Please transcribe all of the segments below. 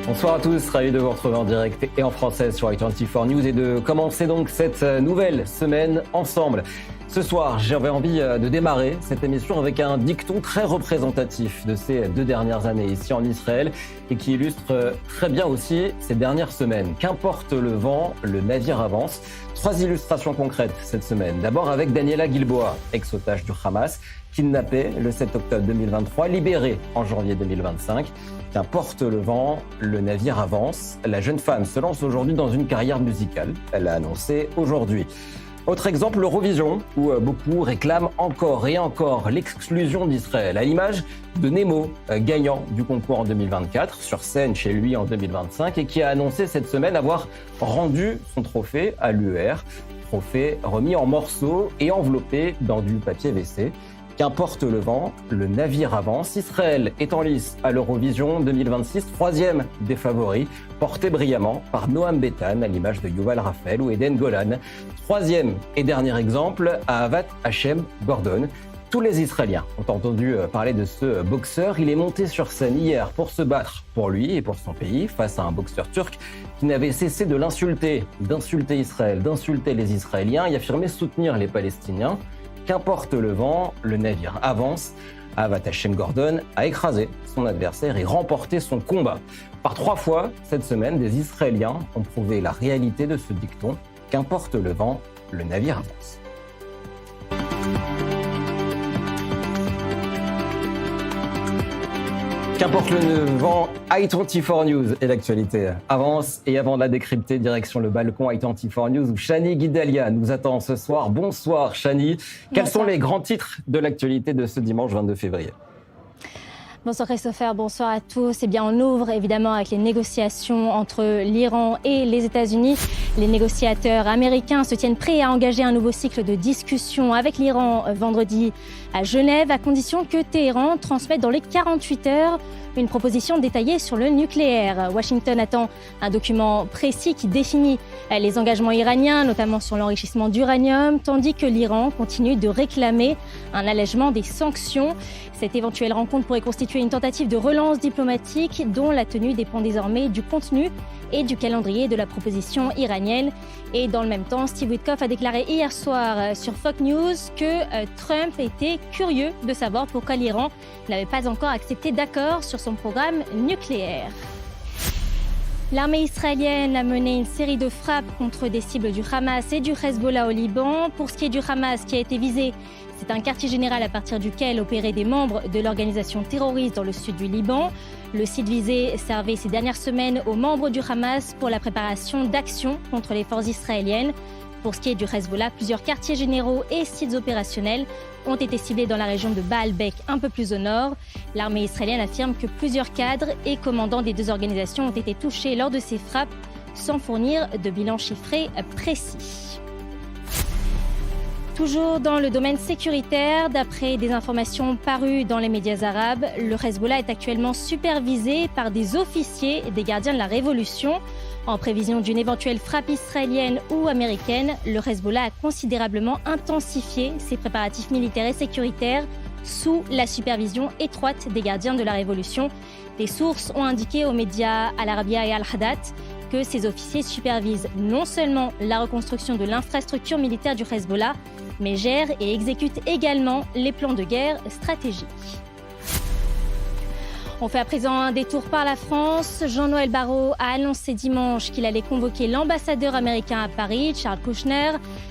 Bonsoir à tous, ravi de vous retrouver en direct et en français sur i24 News et de commencer donc cette nouvelle semaine ensemble. Ce soir, j'avais envie de démarrer cette émission avec un dicton très représentatif de ces 2 dernières années ici en Israël et qui illustre très bien aussi ces dernières semaines. Qu'importe le vent, le navire avance. 3 illustrations concrètes cette semaine. D'abord avec Daniela Gilboa, ex-otage du Hamas, kidnappée le 7 octobre 2023, libérée en janvier 2025. Qu'importe le vent, le navire avance. La jeune femme se lance aujourd'hui dans une carrière musicale. Elle l'a annoncé aujourd'hui. Autre exemple, l'Eurovision, où beaucoup réclament encore et encore l'exclusion d'Israël, à l'image de Nemo, gagnant du concours en 2024, sur scène chez lui en 2025, et qui a annoncé cette semaine avoir rendu son trophée à l'UER, trophée remis en morceaux et enveloppé dans du papier WC. Qu'importe le vent, le navire avance. Israël est en lice à l'Eurovision 2026, 3e des favoris, porté brillamment par Noam Betan, à l'image de Yuval Raphael ou Eden Golan. 3e et dernier exemple, Ahavat Hashem Gordon. Tous les Israéliens ont entendu parler de ce boxeur. Il est monté sur scène hier pour se battre pour lui et pour son pays face à un boxeur turc qui n'avait cessé de l'insulter, d'insulter Israël, d'insulter les Israéliens et affirmer soutenir les Palestiniens. Qu'importe le vent, le navire avance. Ahavat Hashem Gordon a écrasé son adversaire et remporté son combat. Par 3 fois cette semaine, des Israéliens ont prouvé la réalité de ce dicton. Qu'importe le vent, le navire avance. Qu'importe le vent, i24 News et l'actualité avance. Et avant de la décrypter, direction le balcon i24 News où Shani Guidalia nous attend ce soir. Bonsoir Shani. Quels sont les grands titres de l'actualité de ce dimanche 22 février ? Bonsoir Christopher, bonsoir à tous. Eh bien, on ouvre évidemment avec les négociations entre l'Iran et les États-Unis. Les négociateurs américains se tiennent prêts à engager un nouveau cycle de discussion avec l'Iran vendredi à Genève, à condition que Téhéran transmette dans les 48 heures une proposition détaillée sur le nucléaire. Washington attend un document précis qui définit les engagements iraniens, notamment sur l'enrichissement d'uranium, tandis que l'Iran continue de réclamer un allègement des sanctions. Cette éventuelle rencontre pourrait constituer une tentative de relance diplomatique dont la tenue dépend désormais du contenu et du calendrier de la proposition iranienne. Et dans le même temps, Steve Witkoff a déclaré hier soir sur Fox News que Trump était curieux de savoir pourquoi l'Iran n'avait pas encore accepté d'accord sur son programme nucléaire. L'armée israélienne a mené une série de frappes contre des cibles du Hamas et du Hezbollah au Liban. Pour ce qui est du Hamas qui a été visé, c'est un quartier général à partir duquel opéraient des membres de l'organisation terroriste dans le sud du Liban. Le site visé servait ces dernières semaines aux membres du Hamas pour la préparation d'actions contre les forces israéliennes. Pour ce qui est du Hezbollah, plusieurs quartiers généraux et sites opérationnels ont été ciblés dans la région de Baalbek, un peu plus au nord. L'armée israélienne affirme que plusieurs cadres et commandants des 2 organisations ont été touchés lors de ces frappes, sans fournir de bilan chiffré précis. Toujours dans le domaine sécuritaire, d'après des informations parues dans les médias arabes, le Hezbollah est actuellement supervisé par des officiers des gardiens de la Révolution. En prévision d'une éventuelle frappe israélienne ou américaine, le Hezbollah a considérablement intensifié ses préparatifs militaires et sécuritaires sous la supervision étroite des gardiens de la Révolution. Des sources ont indiqué aux médias Al Arabiya et Al Hadat que ces officiers supervisent non seulement la reconstruction de l'infrastructure militaire du Hezbollah, mais gèrent et exécutent également les plans de guerre stratégiques. On fait à présent un détour par la France. Jean-Noël Barrot a annoncé dimanche qu'il allait convoquer l'ambassadeur américain à Paris, Charles Kushner,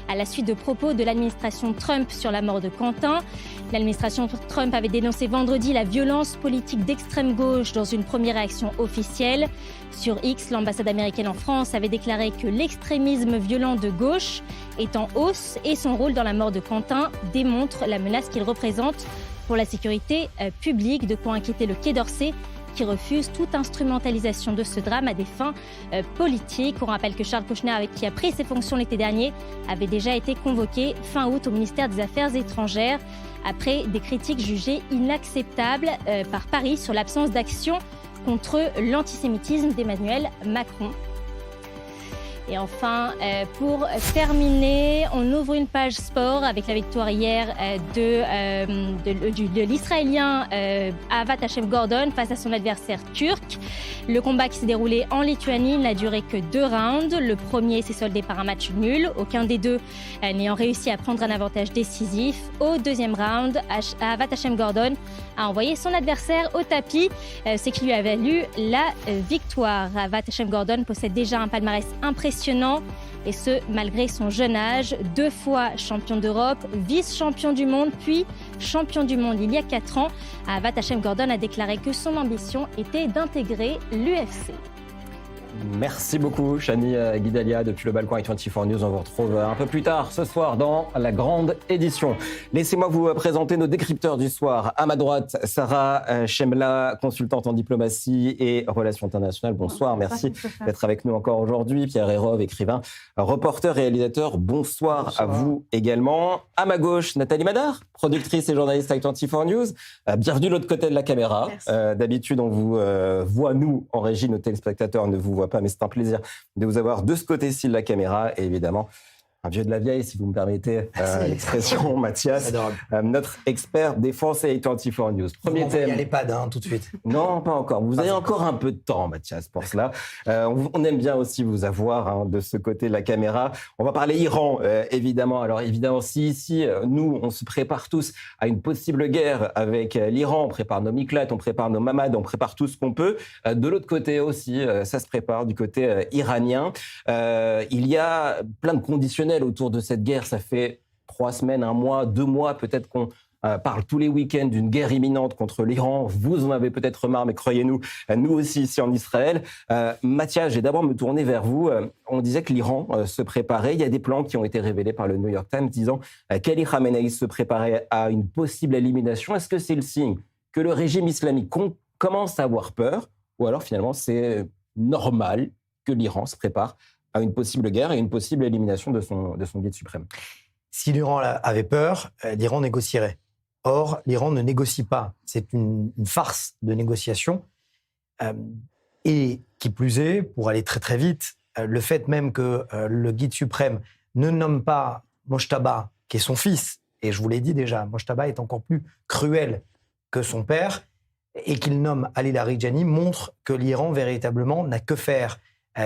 à la suite de propos de l'administration Trump sur la mort de Quentin. L'administration Trump avait dénoncé vendredi la violence politique d'extrême gauche dans une première réaction officielle. Sur X, l'ambassade américaine en France avait déclaré que l'extrémisme violent de gauche est en hausse et son rôle dans la mort de Quentin démontre la menace qu'il représente pour la sécurité publique, de quoi inquiéter le Quai d'Orsay qui refuse toute instrumentalisation de ce drame à des fins politiques. On rappelle que Charles Kushner, qui a pris ses fonctions l'été dernier, avait déjà été convoqué fin août au ministère des Affaires étrangères après des critiques jugées inacceptables par Paris sur l'absence d'action contre l'antisémitisme d'Emmanuel Macron. Et enfin, pour terminer, on ouvre une page sport avec la victoire hier de l'Israélien Avat Hashem Gordon face à son adversaire turc. Le combat qui s'est déroulé en Lituanie n'a duré que 2 rounds. Le premier s'est soldé par un match nul, aucun des deux n'ayant réussi à prendre un avantage décisif. Au deuxième round, Avat Hashem Gordon a envoyé son adversaire au tapis, ce qui lui a valu la victoire. Avat Hashem Gordon possède déjà un palmarès impressionnant, et ce, malgré son jeune âge. 2 fois champion d'Europe, vice-champion du monde, puis champion du monde il y a 4 ans. Avat Hashem Gordon a déclaré que son ambition était d'intégrer l'UFC. Merci beaucoup, Chani Guidalia, depuis le balcon i24 News. On vous retrouve un peu plus tard ce soir dans la grande édition. Laissez-moi vous présenter nos décrypteurs du soir. À ma droite, Sarah Chemla, consultante en diplomatie et relations internationales. Bonsoir, merci d'être avec nous encore aujourd'hui. Pierre Herov, écrivain, reporter, réalisateur. Bonsoir à vous également. À ma gauche, Nathalie Madar, productrice et journaliste à i24 News. Bienvenue de l'autre côté de la caméra. D'habitude, on vous voit, nous, en régie, nos téléspectateurs ne vous voient pas, mais c'est un plaisir de vous avoir de ce côté-ci de la caméra. Et évidemment, un vieux de la vieille, si vous me permettez l'expression, Mathias, notre expert défense et i24 News. Premier thème. Il y a l'EHPAD, tout de suite. Non, pas encore. Vous avez encore un peu de temps, Mathias, pour cela. On aime bien aussi vous avoir de ce côté de la caméra. On va parler Iran, évidemment. Alors, évidemment, si ici, nous, on se prépare tous à une possible guerre avec l'Iran, on prépare nos Miklat, on prépare nos Mamad, on prépare tout ce qu'on peut. De l'autre côté aussi, ça se prépare du côté iranien. Il y a plein de conditionnels autour de cette guerre. Ça fait 3 semaines, 1 mois, 2 mois, peut-être qu'on parle tous les week-ends d'une guerre imminente contre l'Iran. Vous en avez peut-être marre, mais croyez-nous, nous aussi ici en Israël. Mathias, je vais d'abord me tourner vers vous. On disait que l'Iran se préparait. Il y a des plans qui ont été révélés par le New York Times disant qu'Ali Khamenei se préparait à une possible élimination. Est-ce que c'est le signe que le régime islamique commence à avoir peur, ou alors finalement c'est normal que l'Iran se prépare à une possible guerre et une possible élimination de son guide suprême? Si l'Iran avait peur, l'Iran négocierait. Or, l'Iran ne négocie pas. C'est une farce de négociation. Et qui plus est, pour aller très très vite, le fait même que le guide suprême ne nomme pas Mojtaba, qui est son fils, et je vous l'ai dit déjà, Mojtaba est encore plus cruel que son père, et qu'il nomme Ali Larijani, montre que l'Iran véritablement n'a que faire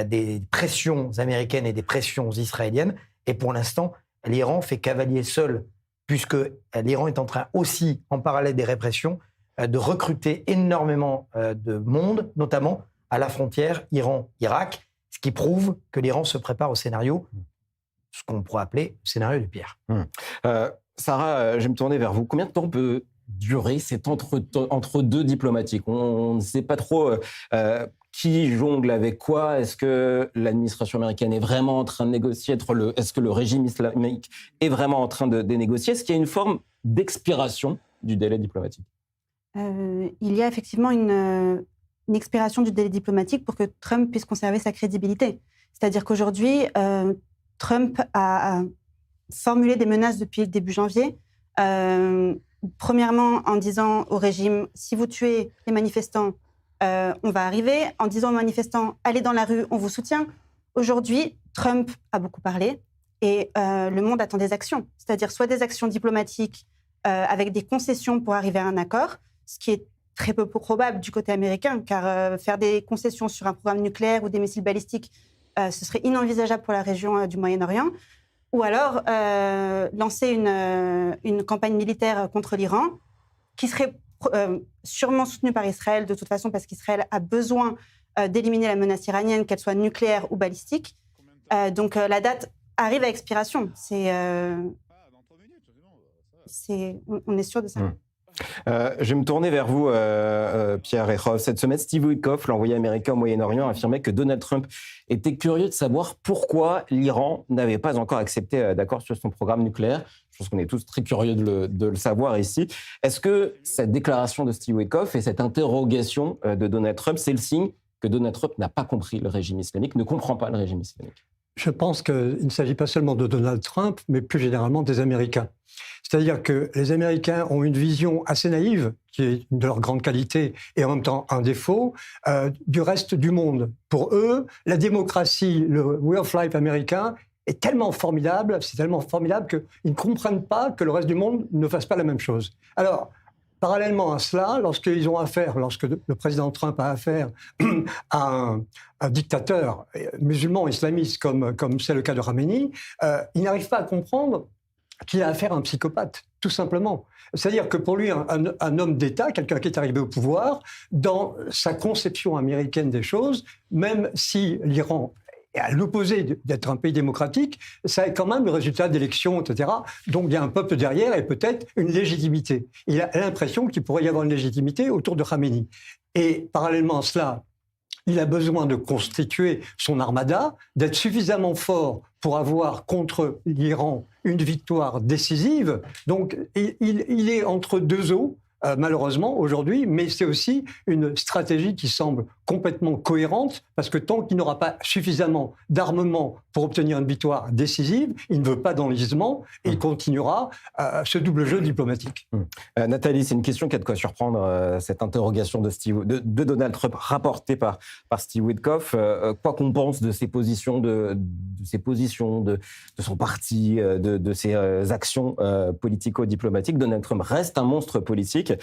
des pressions américaines et des pressions israéliennes. Et pour l'instant, l'Iran fait cavalier seul, puisque l'Iran est en train aussi, en parallèle des répressions, de recruter énormément de monde, notamment à la frontière Iran-Irak, ce qui prouve que l'Iran se prépare au scénario, ce qu'on pourrait appeler le scénario du pire. Sarah, je vais me tourner vers vous. Combien de temps peut durer cet entre-deux diplomatique? On ne sait pas trop qui jongle avec quoi. Est-ce que l'administration américaine est vraiment en train de négocier? Est-ce que le régime islamique est vraiment en train de négocier? Est-ce qu'il y a une forme d'expiration du délai diplomatique? Il y a effectivement une expiration du délai diplomatique pour que Trump puisse conserver sa crédibilité. C'est-à-dire qu'aujourd'hui, Trump a formulé des menaces depuis le début janvier. Premièrement, en disant au régime, si vous tuez les manifestants, on va arriver. En disant aux manifestants, allez dans la rue, on vous soutient. Aujourd'hui, Trump a beaucoup parlé et le monde attend des actions. C'est-à-dire soit des actions diplomatiques avec des concessions pour arriver à un accord, ce qui est très peu probable du côté américain, car faire des concessions sur un programme nucléaire ou des missiles balistiques, ce serait inenvisageable pour la région du Moyen-Orient. Ou alors lancer une campagne militaire contre l'Iran, qui serait sûrement soutenue par Israël de toute façon, parce qu'Israël a besoin d'éliminer la menace iranienne, qu'elle soit nucléaire ou balistique. Donc la date arrive à expiration. On est sûr de ça. Je vais me tourner vers vous, Pierre Herov. Cette semaine, Steve Witkoff, l'envoyé américain au Moyen-Orient, a affirmé que Donald Trump était curieux de savoir pourquoi l'Iran n'avait pas encore accepté d'accord sur son programme nucléaire. Je pense qu'on est tous très curieux de le savoir ici. Est-ce que cette déclaration de Steve Witkoff et cette interrogation de Donald Trump, c'est le signe que Donald Trump n'a pas compris le régime islamique, ne comprend pas le régime islamique? Je pense qu'il ne s'agit pas seulement de Donald Trump, mais plus généralement des Américains. C'est-à-dire que les Américains ont une vision assez naïve, qui est de leur grande qualité et en même temps un défaut, du reste du monde. Pour eux, la démocratie, le way of life américain est tellement formidable, c'est tellement formidable qu'ils ne comprennent pas que le reste du monde ne fasse pas la même chose. Alors, parallèlement à cela, lorsque le président Trump a affaire à un dictateur musulman islamiste comme c'est le cas de Khamenei, il n'arrive pas à comprendre qu'il a affaire à un psychopathe, tout simplement. C'est-à-dire que pour lui, un homme d'État, quelqu'un qui est arrivé au pouvoir, dans sa conception américaine des choses, même si l'Iran est à l'opposé d'être un pays démocratique, ça est quand même le résultat d'élections, etc. Donc il y a un peuple derrière et peut-être une légitimité. Il a l'impression qu'il pourrait y avoir une légitimité autour de Khamenei. Et parallèlement à cela, il a besoin de constituer son armada, d'être suffisamment fort pour avoir contre l'Iran une victoire décisive. Donc, il est entre deux eaux, malheureusement, aujourd'hui, mais c'est aussi une stratégie qui semble complètement cohérente, parce que tant qu'il n'aura pas suffisamment d'armement pour obtenir une victoire décisive, il ne veut pas d'enlisement et il continuera ce double jeu diplomatique. Nathalie, c'est une question qui a de quoi surprendre, cette interrogation de Donald Trump rapportée par Steve Witkoff. Quoi qu'on pense de ses positions, de son parti, de ses actions politico-diplomatiques, Donald Trump reste un monstre politique.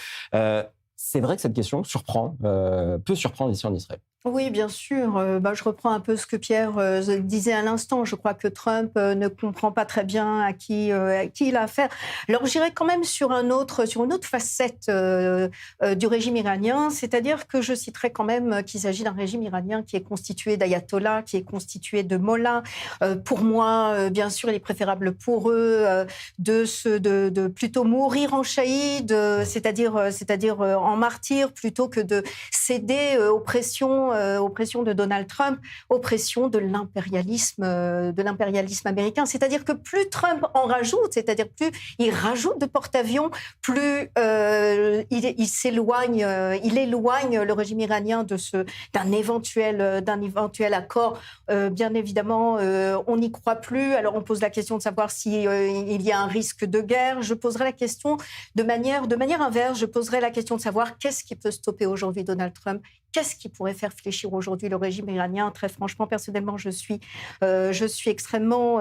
C'est vrai que cette question peut surprendre ici en Israël. Oui, bien sûr. Je reprends un peu ce que Pierre disait à l'instant. Je crois que Trump ne comprend pas très bien à qui il a affaire. Alors, j'irai quand même sur une autre facette du régime iranien, c'est-à-dire que je citerai quand même qu'il s'agit d'un régime iranien qui est constitué d'ayatollahs, qui est constitué de mollahs. Pour moi, bien sûr, il est préférable pour eux de plutôt mourir en shahid, c'est-à-dire en martyr, plutôt que de céder aux pressions de Donald Trump, aux pressions de l'impérialisme américain. C'est-à-dire que plus Trump en rajoute, c'est-à-dire plus il rajoute de porte-avions, plus il s'éloigne, il éloigne le régime iranien d'un éventuel accord. Bien évidemment, on n'y croit plus. Alors on pose la question de savoir si il y a un risque de guerre. Je poserai la question de manière inverse. Je poserai la question de savoir qu'est-ce qui peut stopper aujourd'hui Donald Trump. Qu'est-ce qui pourrait faire fléchir aujourd'hui le régime iranien? Très franchement, personnellement, je suis extrêmement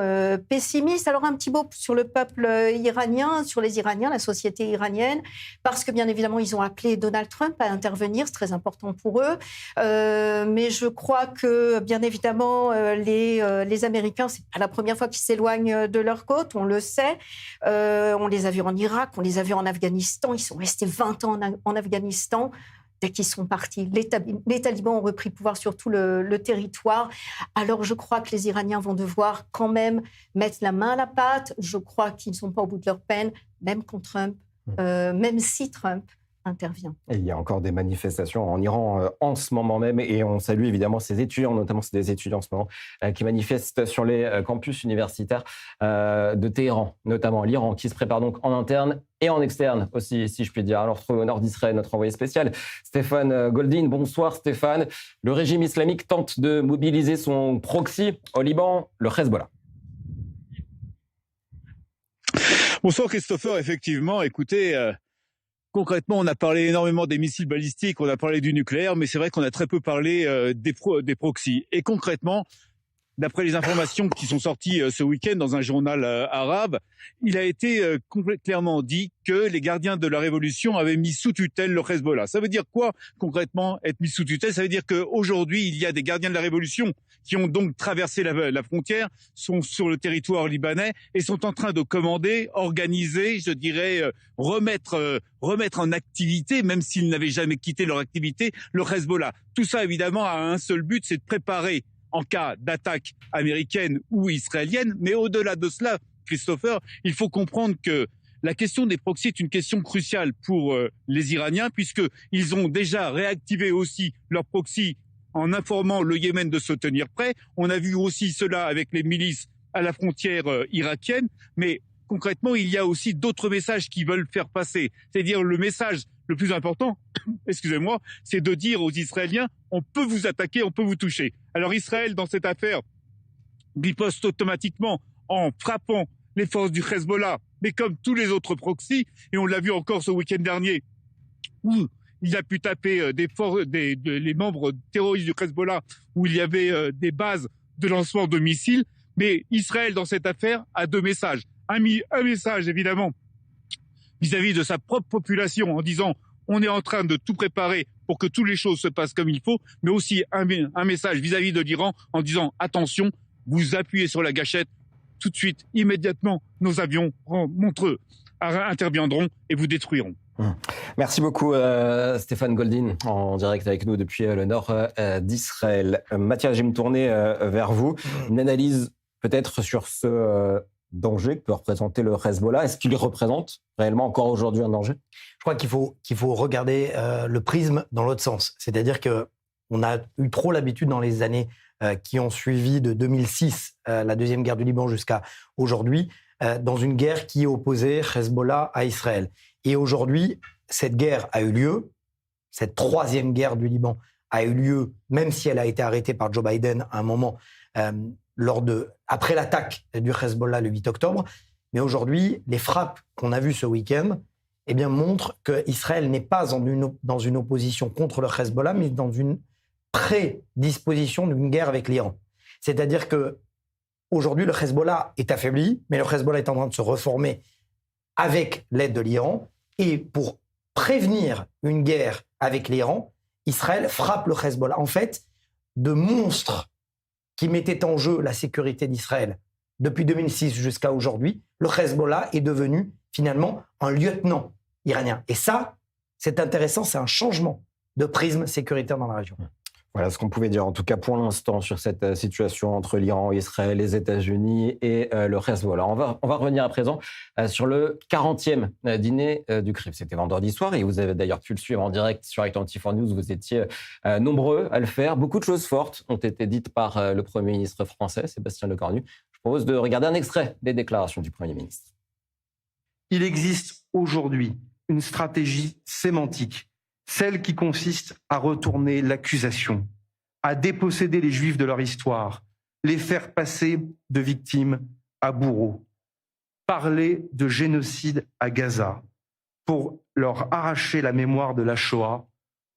pessimiste. Alors, un petit mot sur le peuple iranien, sur les Iraniens, la société iranienne, parce que, bien évidemment, ils ont appelé Donald Trump à intervenir. C'est très important pour eux. Mais je crois que, bien évidemment, les Américains, c'est pas la première fois qu'ils s'éloignent de leur côte, on le sait. On les a vus en Irak, on les a vus en Afghanistan. Ils sont restés 20 ans en Afghanistan. Dès qu'ils sont partis, les talibans ont repris le pouvoir sur tout le territoire. Alors, je crois que les Iraniens vont devoir quand même mettre la main à la pâte. Je crois qu'ils ne sont pas au bout de leur peine, même contre Trump, même si Trump intervient. Et il y a encore des manifestations en Iran en ce moment même, et on salue évidemment ces étudiants, notamment c'est des étudiants en ce moment, qui manifestent sur les campus universitaires de Téhéran, notamment l'Iran, qui se prépare donc en interne et en externe aussi, si je puis dire. Alors, au nord d'Israël, notre envoyé spécial, Stéphane Goldin. Bonsoir Stéphane. Le régime islamique tente de mobiliser son proxy au Liban, le Hezbollah. Bonsoir Christopher, effectivement, écoutez, concrètement, on a parlé énormément des missiles balistiques, on a parlé du nucléaire, mais c'est vrai qu'on a très peu parlé des proxys. Et concrètement, d'après les informations qui sont sorties ce week-end dans un journal arabe, il a été clairement dit que les gardiens de la révolution avaient mis sous tutelle le Hezbollah. Ça veut dire quoi concrètement être mis sous tutelle? Ça veut dire qu'aujourd'hui, il y a des gardiens de la révolution qui ont donc traversé la frontière, sont sur le territoire libanais et sont en train de commander, organiser, je dirais, remettre en activité, même s'ils n'avaient jamais quitté leur activité, le Hezbollah. Tout ça, évidemment, a un seul but, c'est de préparer en cas d'attaque américaine ou israélienne. Mais au-delà de cela, Christopher, il faut comprendre que la question des proxys est une question cruciale pour les Iraniens, puisqu'ils ont déjà réactivé aussi leurs proxys en informant le Yémen de se tenir prêt. On a vu aussi cela avec les milices à la frontière irakienne. Mais concrètement, il y a aussi d'autres messages qu'ils veulent faire passer. C'est-à-dire le message le plus important, excusez-moi, c'est de dire aux Israéliens, on peut vous attaquer, on peut vous toucher. Alors Israël, dans cette affaire, riposte automatiquement en frappant les forces du Hezbollah, mais comme tous les autres proxys, et on l'a vu encore ce week-end dernier, où il a pu taper les membres terroristes du Hezbollah, où il y avait des bases de lancement de missiles. Mais Israël, dans cette affaire, a deux messages. Un message, évidemment, vis-à-vis de sa propre population, en disant on est en train de tout préparer pour que toutes les choses se passent comme il faut, mais aussi un message vis-à-vis de l'Iran en disant attention, vous appuyez sur la gâchette, tout de suite, immédiatement, nos avions montreux interviendront et vous détruiront. Merci beaucoup Stéphane Goldin, en direct avec nous depuis le nord d'Israël. Mathias, je vais me tourner vers vous. Une analyse peut-être sur ce danger que peut représenter le Hezbollah. Est-ce qu'il représente réellement encore aujourd'hui un danger ? Je crois qu'il faut regarder le prisme dans l'autre sens. C'est-à-dire qu'on a eu trop l'habitude dans les années qui ont suivi de 2006, la deuxième guerre du Liban jusqu'à aujourd'hui, dans une guerre qui opposait Hezbollah à Israël. Et aujourd'hui, cette guerre a eu lieu, cette troisième guerre du Liban a eu lieu, même si elle a été arrêtée par Joe Biden à un moment, après l'attaque du Hezbollah le 8 octobre. Mais aujourd'hui, les frappes qu'on a vues ce week-end montrent qu'Israël n'est pas dans une opposition contre le Hezbollah, mais dans une prédisposition d'une guerre avec l'Iran. C'est-à-dire qu'aujourd'hui, le Hezbollah est affaibli, mais le Hezbollah est en train de se reformer avec l'aide de l'Iran. Et pour prévenir une guerre avec l'Iran, Israël frappe le Hezbollah. En fait, de monstres qui mettaient en jeu la sécurité d'Israël depuis 2006 jusqu'à aujourd'hui, le Hezbollah est devenu finalement un lieutenant iranien. Et ça, c'est intéressant, c'est un changement de prisme sécuritaire dans la région. Voilà ce qu'on pouvait dire, en tout cas pour l'instant, sur cette situation entre l'Iran, Israël, les États-Unis et le Hezbollah. On va revenir à présent sur le 40e dîner du CRIF. C'était vendredi soir et vous avez d'ailleurs pu le suivre en direct sur i24 News. Vous étiez nombreux à le faire. Beaucoup de choses fortes ont été dites par le Premier ministre français, Sébastien Lecornu. Je propose de regarder un extrait des déclarations du Premier ministre. Il existe aujourd'hui une stratégie sémantique, celle qui consiste à retourner l'accusation, à déposséder les Juifs de leur histoire, les faire passer de victimes à bourreaux, parler de génocide à Gaza pour leur arracher la mémoire de la Shoah,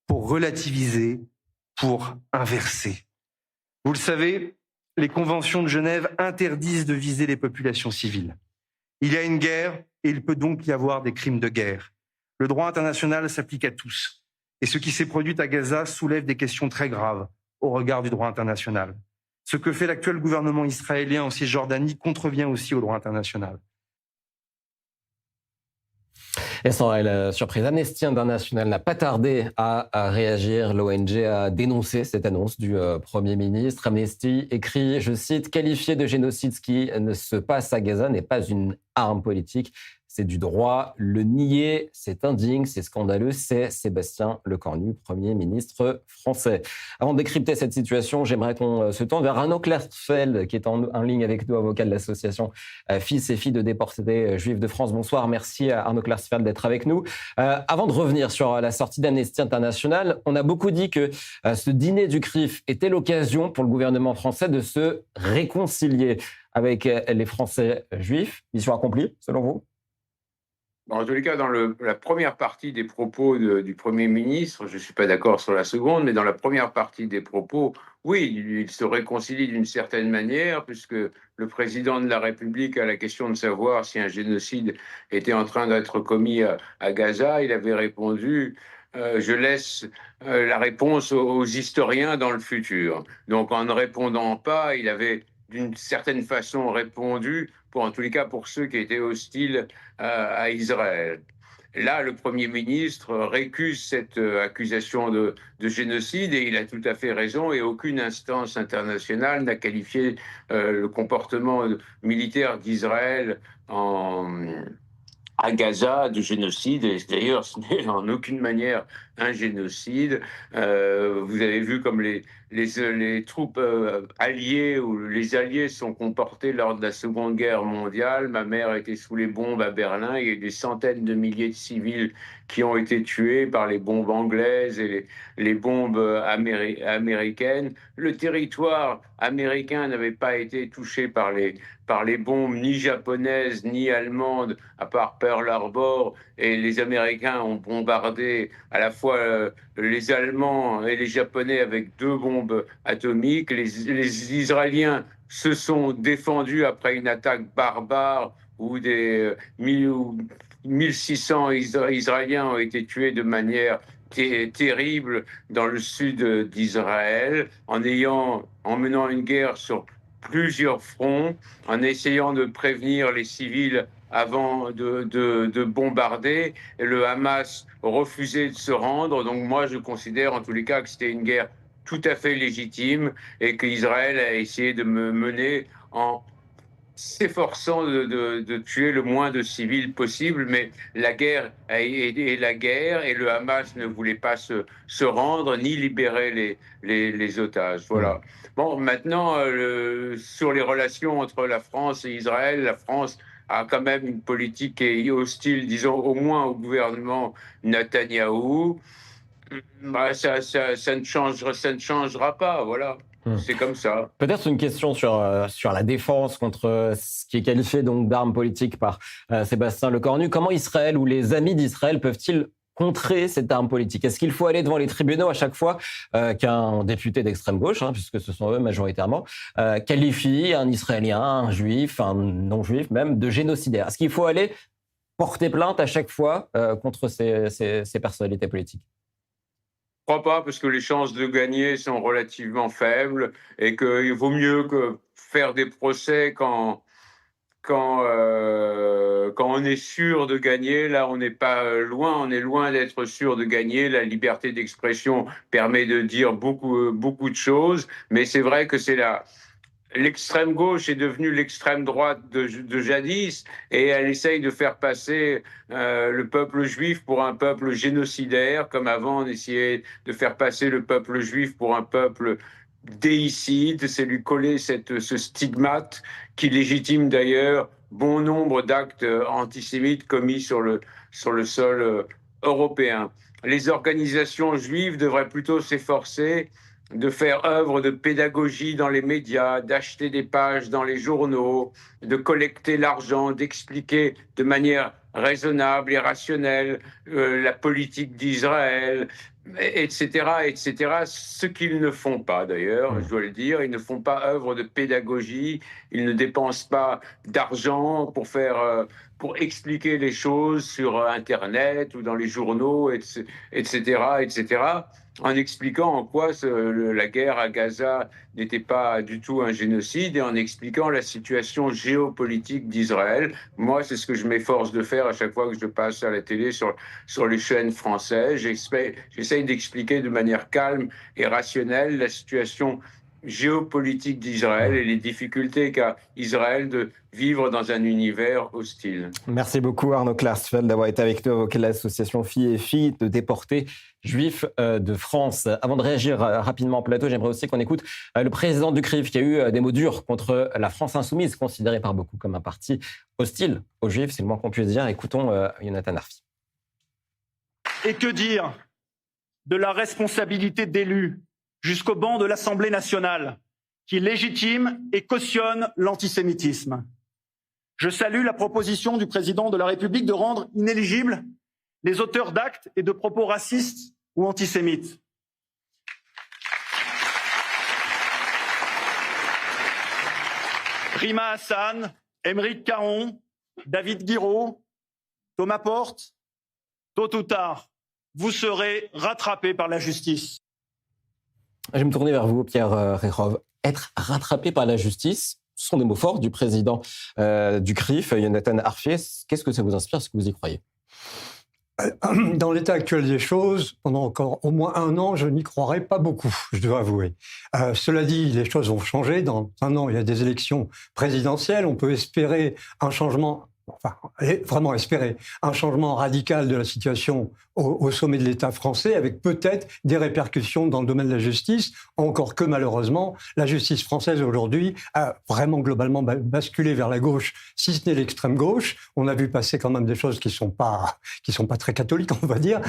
pour relativiser, pour inverser. Vous le savez, les conventions de Genève interdisent de viser les populations civiles. Il y a une guerre et il peut donc y avoir des crimes de guerre. Le droit international s'applique à tous. Et ce qui s'est produit à Gaza soulève des questions très graves au regard du droit international. Ce que fait l'actuel gouvernement israélien en Cisjordanie contrevient aussi au droit international. Et sans réelle surprise, Amnesty International n'a pas tardé à réagir. L'ONG a dénoncé cette annonce du Premier ministre. Amnesty écrit, je cite, « Qualifier de génocide ce qui ne se passe à Gaza n'est pas une arme politique. C'est du droit. Le nier, c'est indigne, c'est scandaleux. » C'est Sébastien Lecornu, Premier ministre français. Avant de décrypter cette situation, j'aimerais qu'on se tourne vers Arnaud Klersfeld, qui est en ligne avec nous, avocat de l'association Fils et Filles de déportés juifs de France. Bonsoir, merci à Arnaud Klersfeld d'être avec nous. Avant de revenir sur la sortie d'Amnesty International, on a beaucoup dit que ce dîner du CRIF était l'occasion pour le gouvernement français de se réconcilier avec les Français juifs. Mission accomplie, selon vous ? En tous les cas, dans la première partie des propos du Premier ministre, je ne suis pas d'accord sur la seconde, mais dans la première partie des propos, oui, il se réconcilie d'une certaine manière, puisque le président de la République, à la question de savoir si un génocide était en train d'être commis à Gaza, il avait répondu je laisse la réponse aux historiens dans le futur. Donc en ne répondant pas, il avait d'une certaine façon répondu, en tous les cas pour ceux qui étaient hostiles à Israël. Là, le Premier ministre récuse cette accusation de génocide et il a tout à fait raison et aucune instance internationale n'a qualifié le comportement militaire d'Israël à Gaza de génocide. Et d'ailleurs, ce n'est en aucune manière un génocide. Vous avez vu comme les troupes alliées ou les alliés sont comportés lors de la Seconde Guerre mondiale. Ma mère était sous les bombes à Berlin. Il y a eu des centaines de milliers de civils qui ont été tués par les bombes anglaises et les bombes américaines. Le territoire américain n'avait pas été touché par les bombes ni japonaises ni allemandes, à part Pearl Harbor, et les Américains ont bombardé à la fois les Allemands et les Japonais avec 2 bombes atomiques. Les Israéliens se sont défendus après une attaque barbare où 1600 Israéliens ont été tués de manière terrible dans le sud d'Israël, en menant une guerre sur plusieurs fronts, en essayant de prévenir les civils avant de bombarder. Et le Hamas refusait de se rendre. Donc moi, je considère en tous les cas que c'était une guerre tout à fait légitime et qu'Israël a essayé de me mener en s'efforçant de tuer le moins de civils possible, mais la guerre est la guerre et le Hamas ne voulait pas se rendre ni libérer les otages. Voilà. Bon, maintenant, sur les relations entre la France et Israël, la France a quand même une politique qui est hostile, disons, au moins au gouvernement Netanyahou. Bah, ça ne changera pas, voilà. C'est comme ça. Peut-être une question sur la défense contre ce qui est qualifié donc d'arme politique par Sébastien Lecornu. Comment Israël ou les amis d'Israël peuvent-ils contrer cette arme politique? Est-ce qu'il faut aller devant les tribunaux à chaque fois qu'un député d'extrême gauche, puisque ce sont eux majoritairement, qualifie un Israélien, un juif, un non-juif même, de génocidaire? Est-ce qu'il faut aller porter plainte à chaque fois contre ces personnalités politiques? Je ne crois pas, parce que les chances de gagner sont relativement faibles et qu'il vaut mieux que faire des procès quand on est sûr de gagner. Là, on n'est pas loin, on est loin d'être sûr de gagner. La liberté d'expression permet de dire beaucoup de choses, mais c'est vrai que l'extrême gauche est devenue l'extrême droite de jadis et elle essaye de faire passer le peuple juif pour un peuple génocidaire, comme avant on essayait de faire passer le peuple juif pour un peuple déicide. C'est lui coller ce stigmate qui légitime d'ailleurs bon nombre d'actes antisémites commis sur le sol européen. Les organisations juives devraient plutôt s'efforcer de faire œuvre de pédagogie dans les médias, d'acheter des pages dans les journaux, de collecter l'argent, d'expliquer de manière raisonnable et rationnelle la politique d'Israël, etc., etc. Ce qu'ils ne font pas d'ailleurs, je dois le dire, ils ne font pas œuvre de pédagogie, ils ne dépensent pas d'argent pour expliquer les choses sur Internet ou dans les journaux, etc., etc., en expliquant en quoi la guerre à Gaza n'était pas du tout un génocide et en expliquant la situation géopolitique d'Israël. Moi, c'est ce que je m'efforce de faire à chaque fois que je passe à la télé sur les chaînes françaises. J'essaye d'expliquer de manière calme et rationnelle la situation géopolitique d'Israël et les difficultés qu'a Israël de vivre dans un univers hostile. Merci beaucoup Arnaud Klarsfeld d'avoir été avec nous, avocat de l'association Filles et Filles de déportés juifs de France. Avant de réagir rapidement en plateau, j'aimerais aussi qu'on écoute le président du CRIF qui a eu des mots durs contre la France insoumise, considérée par beaucoup comme un parti hostile aux juifs, c'est le moins qu'on puisse dire. Écoutons Jonathan Arfi. Et que dire de la responsabilité d'élus jusqu'au banc de l'Assemblée nationale, qui légitime et cautionne l'antisémitisme. Je salue la proposition du président de la République de rendre inéligibles les auteurs d'actes et de propos racistes ou antisémites. Rima Hassan, Émeric Caron, David Guiraud, Thomas Porte, tôt ou tard, vous serez rattrapés par la justice. Je vais me tourner vers vous, Pierre Rekhov. Être rattrapé par la justice, ce sont des mots forts du président du CRIF, Jonathan Arfi. Qu'est-ce que ça vous inspire? Est-ce que vous y croyez? Dans l'état actuel des choses, pendant encore au moins 1 an, je n'y croirais pas beaucoup, je dois avouer. Cela dit, les choses vont changer. Dans 1 an, il y a des élections présidentielles. On peut espérer un changement vraiment espérer un changement radical de la situation au sommet de l'État français, avec peut-être des répercussions dans le domaine de la justice, encore que malheureusement, la justice française aujourd'hui a vraiment globalement basculé vers la gauche, si ce n'est l'extrême gauche. On a vu passer quand même des choses qui sont pas très catholiques, on va dire.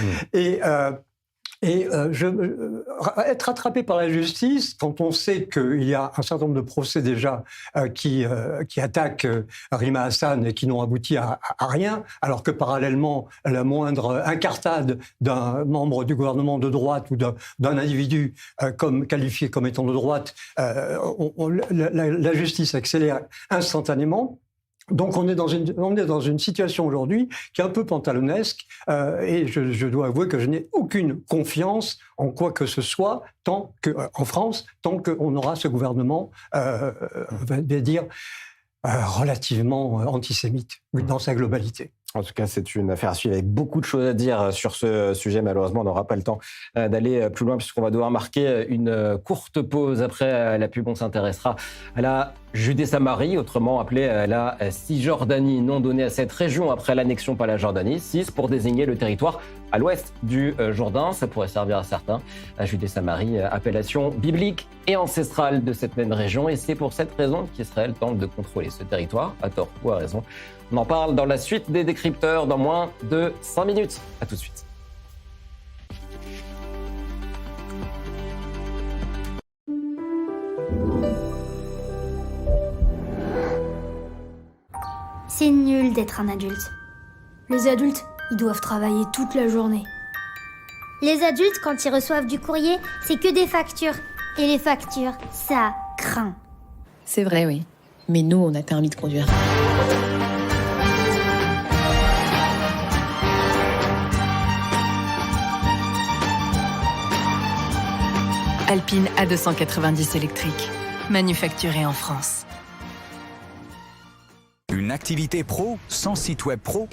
Être attrapé par la justice, quand on sait qu'il y a un certain nombre de procès déjà qui attaquent Rima Hassan et qui n'ont abouti à rien, alors que parallèlement, la moindre incartade d'un membre du gouvernement de droite ou d'un individu qualifié comme étant de droite, la justice accélère instantanément. Donc on est dans une situation aujourd'hui qui est un peu pantalonnesque et je dois avouer que je n'ai aucune confiance en quoi que ce soit en France, tant qu'on aura ce gouvernement, relativement antisémite dans sa globalité. En tout cas, c'est une affaire à suivre avec beaucoup de choses à dire sur ce sujet. Malheureusement, on n'aura pas le temps d'aller plus loin puisqu'on va devoir marquer une courte pause. Après la pub, on s'intéressera à la Judée-Samarie, autrement appelée la Cisjordanie, nom donné à cette région après l'annexion par la Jordanie. Cis pour désigner le territoire à l'ouest du Jourdain. Ça pourrait servir à certains. La Judée-Samarie, appellation biblique et ancestrale de cette même région. Et c'est pour cette raison qu'Israël tente de contrôler ce territoire, à tort ou à raison. On en parle dans la suite des décrypteurs dans moins de 5 minutes. À tout de suite. C'est nul d'être un adulte. Les adultes, ils doivent travailler toute la journée. Les adultes, quand ils reçoivent du courrier, c'est que des factures. Et les factures, ça craint. C'est vrai, oui. Mais nous, on a permis de conduire. Alpine A290 électrique, manufacturée en France. Une activité pro sans site web pro?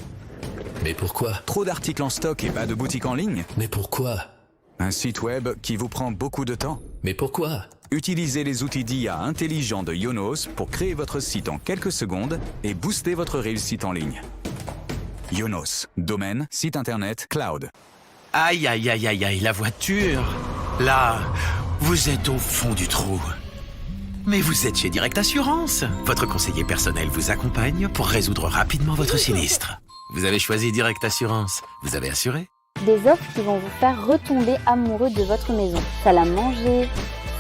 Mais pourquoi? Trop d'articles en stock et pas de boutique en ligne? Mais pourquoi? Un site web qui vous prend beaucoup de temps? Mais pourquoi? Utilisez les outils d'IA intelligents de Yonos pour créer votre site en quelques secondes et booster votre réussite en ligne. Yonos, domaine, site internet, cloud. Aïe, aïe, aïe, aïe, aïe, la voiture. Là, vous êtes au fond du trou. Mais vous êtes chez Direct Assurance. Votre conseiller personnel vous accompagne pour résoudre rapidement votre sinistre. Vous avez choisi Direct Assurance. Vous avez assuré? Des offres qui vont vous faire retomber amoureux de votre maison. Salle à manger,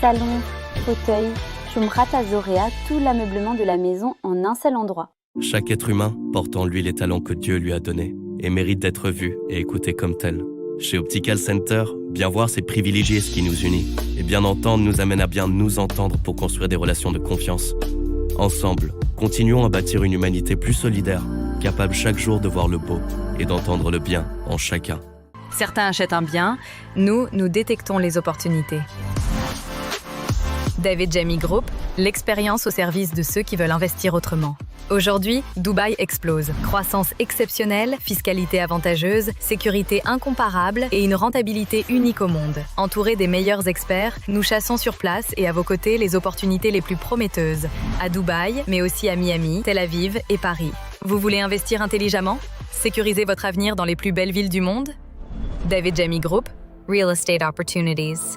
salon, fauteuil, Shumrat Azorea, tout l'ameublement de la maison en un seul endroit. Chaque être humain porte en lui les talents que Dieu lui a donnés et mérite d'être vu et écouté comme tel. Chez Optical Center, bien voir c'est privilégier ce qui nous unit. Et bien entendre nous amène à bien nous entendre pour construire des relations de confiance. Ensemble, continuons à bâtir une humanité plus solidaire, capable chaque jour de voir le beau et d'entendre le bien en chacun. Certains achètent un bien, nous détectons les opportunités. David Jamy Group, l'expérience au service de ceux qui veulent investir autrement. Aujourd'hui, Dubaï explose. Croissance exceptionnelle, fiscalité avantageuse, sécurité incomparable et une rentabilité unique au monde. Entourés des meilleurs experts, nous chassons sur place et à vos côtés les opportunités les plus prometteuses. À Dubaï, mais aussi à Miami, Tel Aviv et Paris. Vous voulez investir intelligemment? Sécuriser votre avenir dans les plus belles villes du monde? David Jamy Group, Real Estate Opportunities.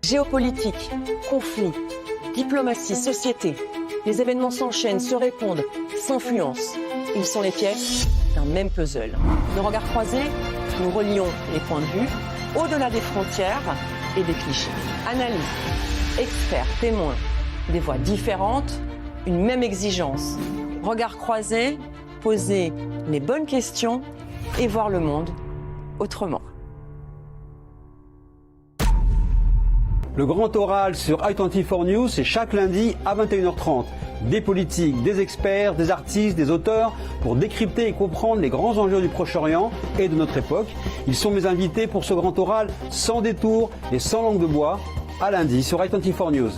Géopolitique, conflit, diplomatie, société. Les événements s'enchaînent, se répondent, s'influencent. Ils sont les pièces d'un même puzzle. Nos regards croisés, nous relions les points de vue au-delà des frontières et des clichés. Analyse, Experts, témoins, des voix différentes, une même exigence. Regard croisé, poser les bonnes questions et voir le monde autrement. Le grand oral sur i24 News, c'est chaque lundi à 21h30. Des politiques, des experts, des artistes, des auteurs pour décrypter et comprendre les grands enjeux du Proche-Orient et de notre époque. Ils sont mes invités pour ce grand oral sans détour et sans langue de bois, à lundi sur i24 News.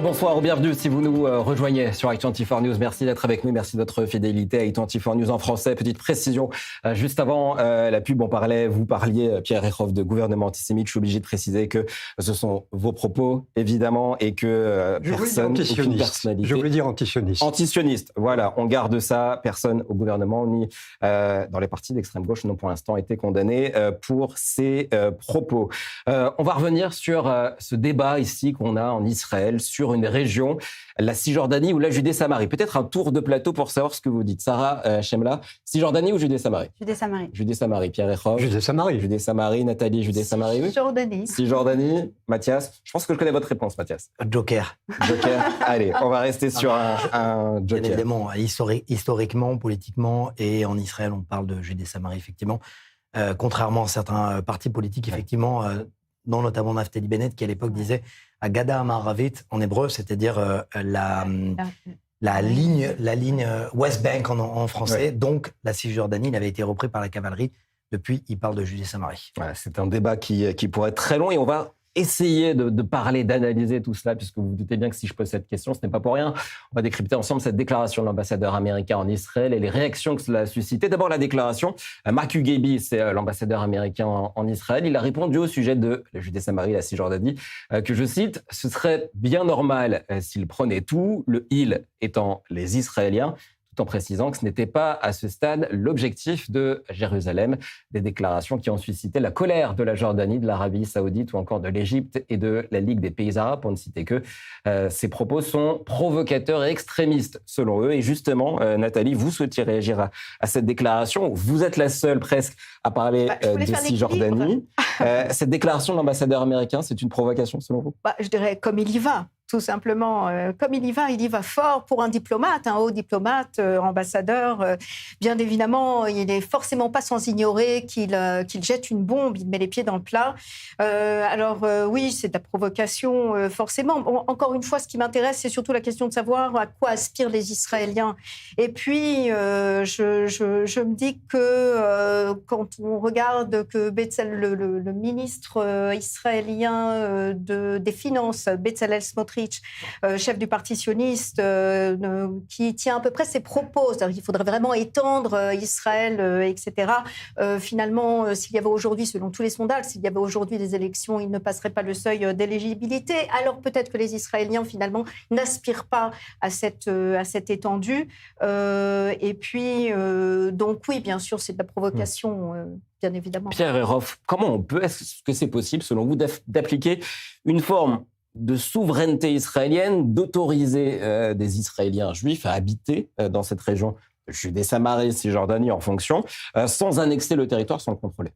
Bonsoir, bienvenue si vous nous rejoignez sur i24 News. Merci d'être avec nous, merci de votre fidélité à i24 News en français. Petite précision, juste avant la pub, vous parliez, Pierre Eckhoff, de gouvernement antisémite. Je suis obligé de préciser que ce sont vos propos, évidemment, et que personne, aucune personnalité... Je voulais dire antisioniste. Antisioniste, voilà, on garde ça. Personne au gouvernement ni dans les partis d'extrême gauche n'ont pour l'instant été condamnés pour ces propos. On va revenir sur ce débat ici qu'on a en Israël, sur une région, la Cisjordanie ou la Judée-Samarie. Peut-être un tour de plateau pour savoir ce que vous dites. Sarah Chemla, Cisjordanie ou Judée-Samarie? Judée-Samarie. Judée-Samarie. Pierre Eckhoff. Judée-Samarie. Judée-Samarie. Nathalie, Judée-Samarie. Cisjordanie. Cisjordanie. Mathias. Je pense que je connais votre réponse, Mathias. Joker. Joker. Allez, on va rester sur un Joker. Bien évidemment, historiquement, politiquement, et en Israël, on parle de Judée-Samarie, effectivement. Contrairement à certains partis politiques, effectivement, dont notamment Naftali Bennett, qui à l'époque disait Agada Amaravit en hébreu, c'est-à-dire la ligne West Bank en français. Ouais. Donc la Cisjordanie, il avait été repris par la cavalerie. Depuis, il parle de Judée-Samarie. Voilà, c'est un débat qui pourrait être très long et on va essayer de parler, d'analyser tout cela, puisque vous vous doutez bien que si je pose cette question, ce n'est pas pour rien. On va décrypter ensemble cette déclaration de l'ambassadeur américain en Israël et les réactions que cela a suscité. D'abord, la déclaration. Mark Ugebi, c'est l'ambassadeur américain en Israël. Il a répondu au sujet de la Judée-Samarie, la Cisjordanie, que je cite, « Ce serait bien normal s'ils prenaient tout, le « il » étant les Israéliens », en précisant que ce n'était pas à ce stade l'objectif de Jérusalem. Des déclarations qui ont suscité la colère de la Jordanie, de l'Arabie saoudite ou encore de l'Égypte et de la Ligue des pays arabes, pour ne citer que. Ces propos sont provocateurs et extrémistes, selon eux. Et justement, Nathalie, vous souhaitiez réagir à cette déclaration. Vous êtes la seule presque à parler de Cisjordanie. Cette déclaration de l'ambassadeur américain, c'est une provocation, selon vous? Je dirais comme il y va. Tout simplement, comme il y va fort pour un diplomate, un haut diplomate, ambassadeur. Bien évidemment, il n'est forcément pas sans ignorer qu'il jette une bombe, il met les pieds dans le plat. Oui, c'est de la provocation, forcément. Bon, encore une fois, ce qui m'intéresse, c'est surtout la question de savoir à quoi aspirent les Israéliens. Et puis, je me dis que quand on regarde que le ministre israélien des Finances, Bezalel Smotrich, chef du parti sioniste, qui tient à peu près ses propos, c'est-à-dire qu'il faudrait vraiment étendre Israël, etc. Finalement, s'il y avait aujourd'hui, selon tous les sondages, s'il y avait aujourd'hui des élections, il ne passerait pas le seuil d'éligibilité. Alors peut-être que les Israéliens, finalement, n'aspirent pas à cette étendue. Et puis, donc oui, bien sûr, c'est de la provocation, bien évidemment. Pierre Eckhoff, est-ce que c'est possible, selon vous, d'appliquer une forme de souveraineté israélienne, d'autoriser des Israéliens juifs à habiter dans cette région de Judée-Samarie, Cisjordanie en fonction, sans annexer le territoire, sans le contrôler?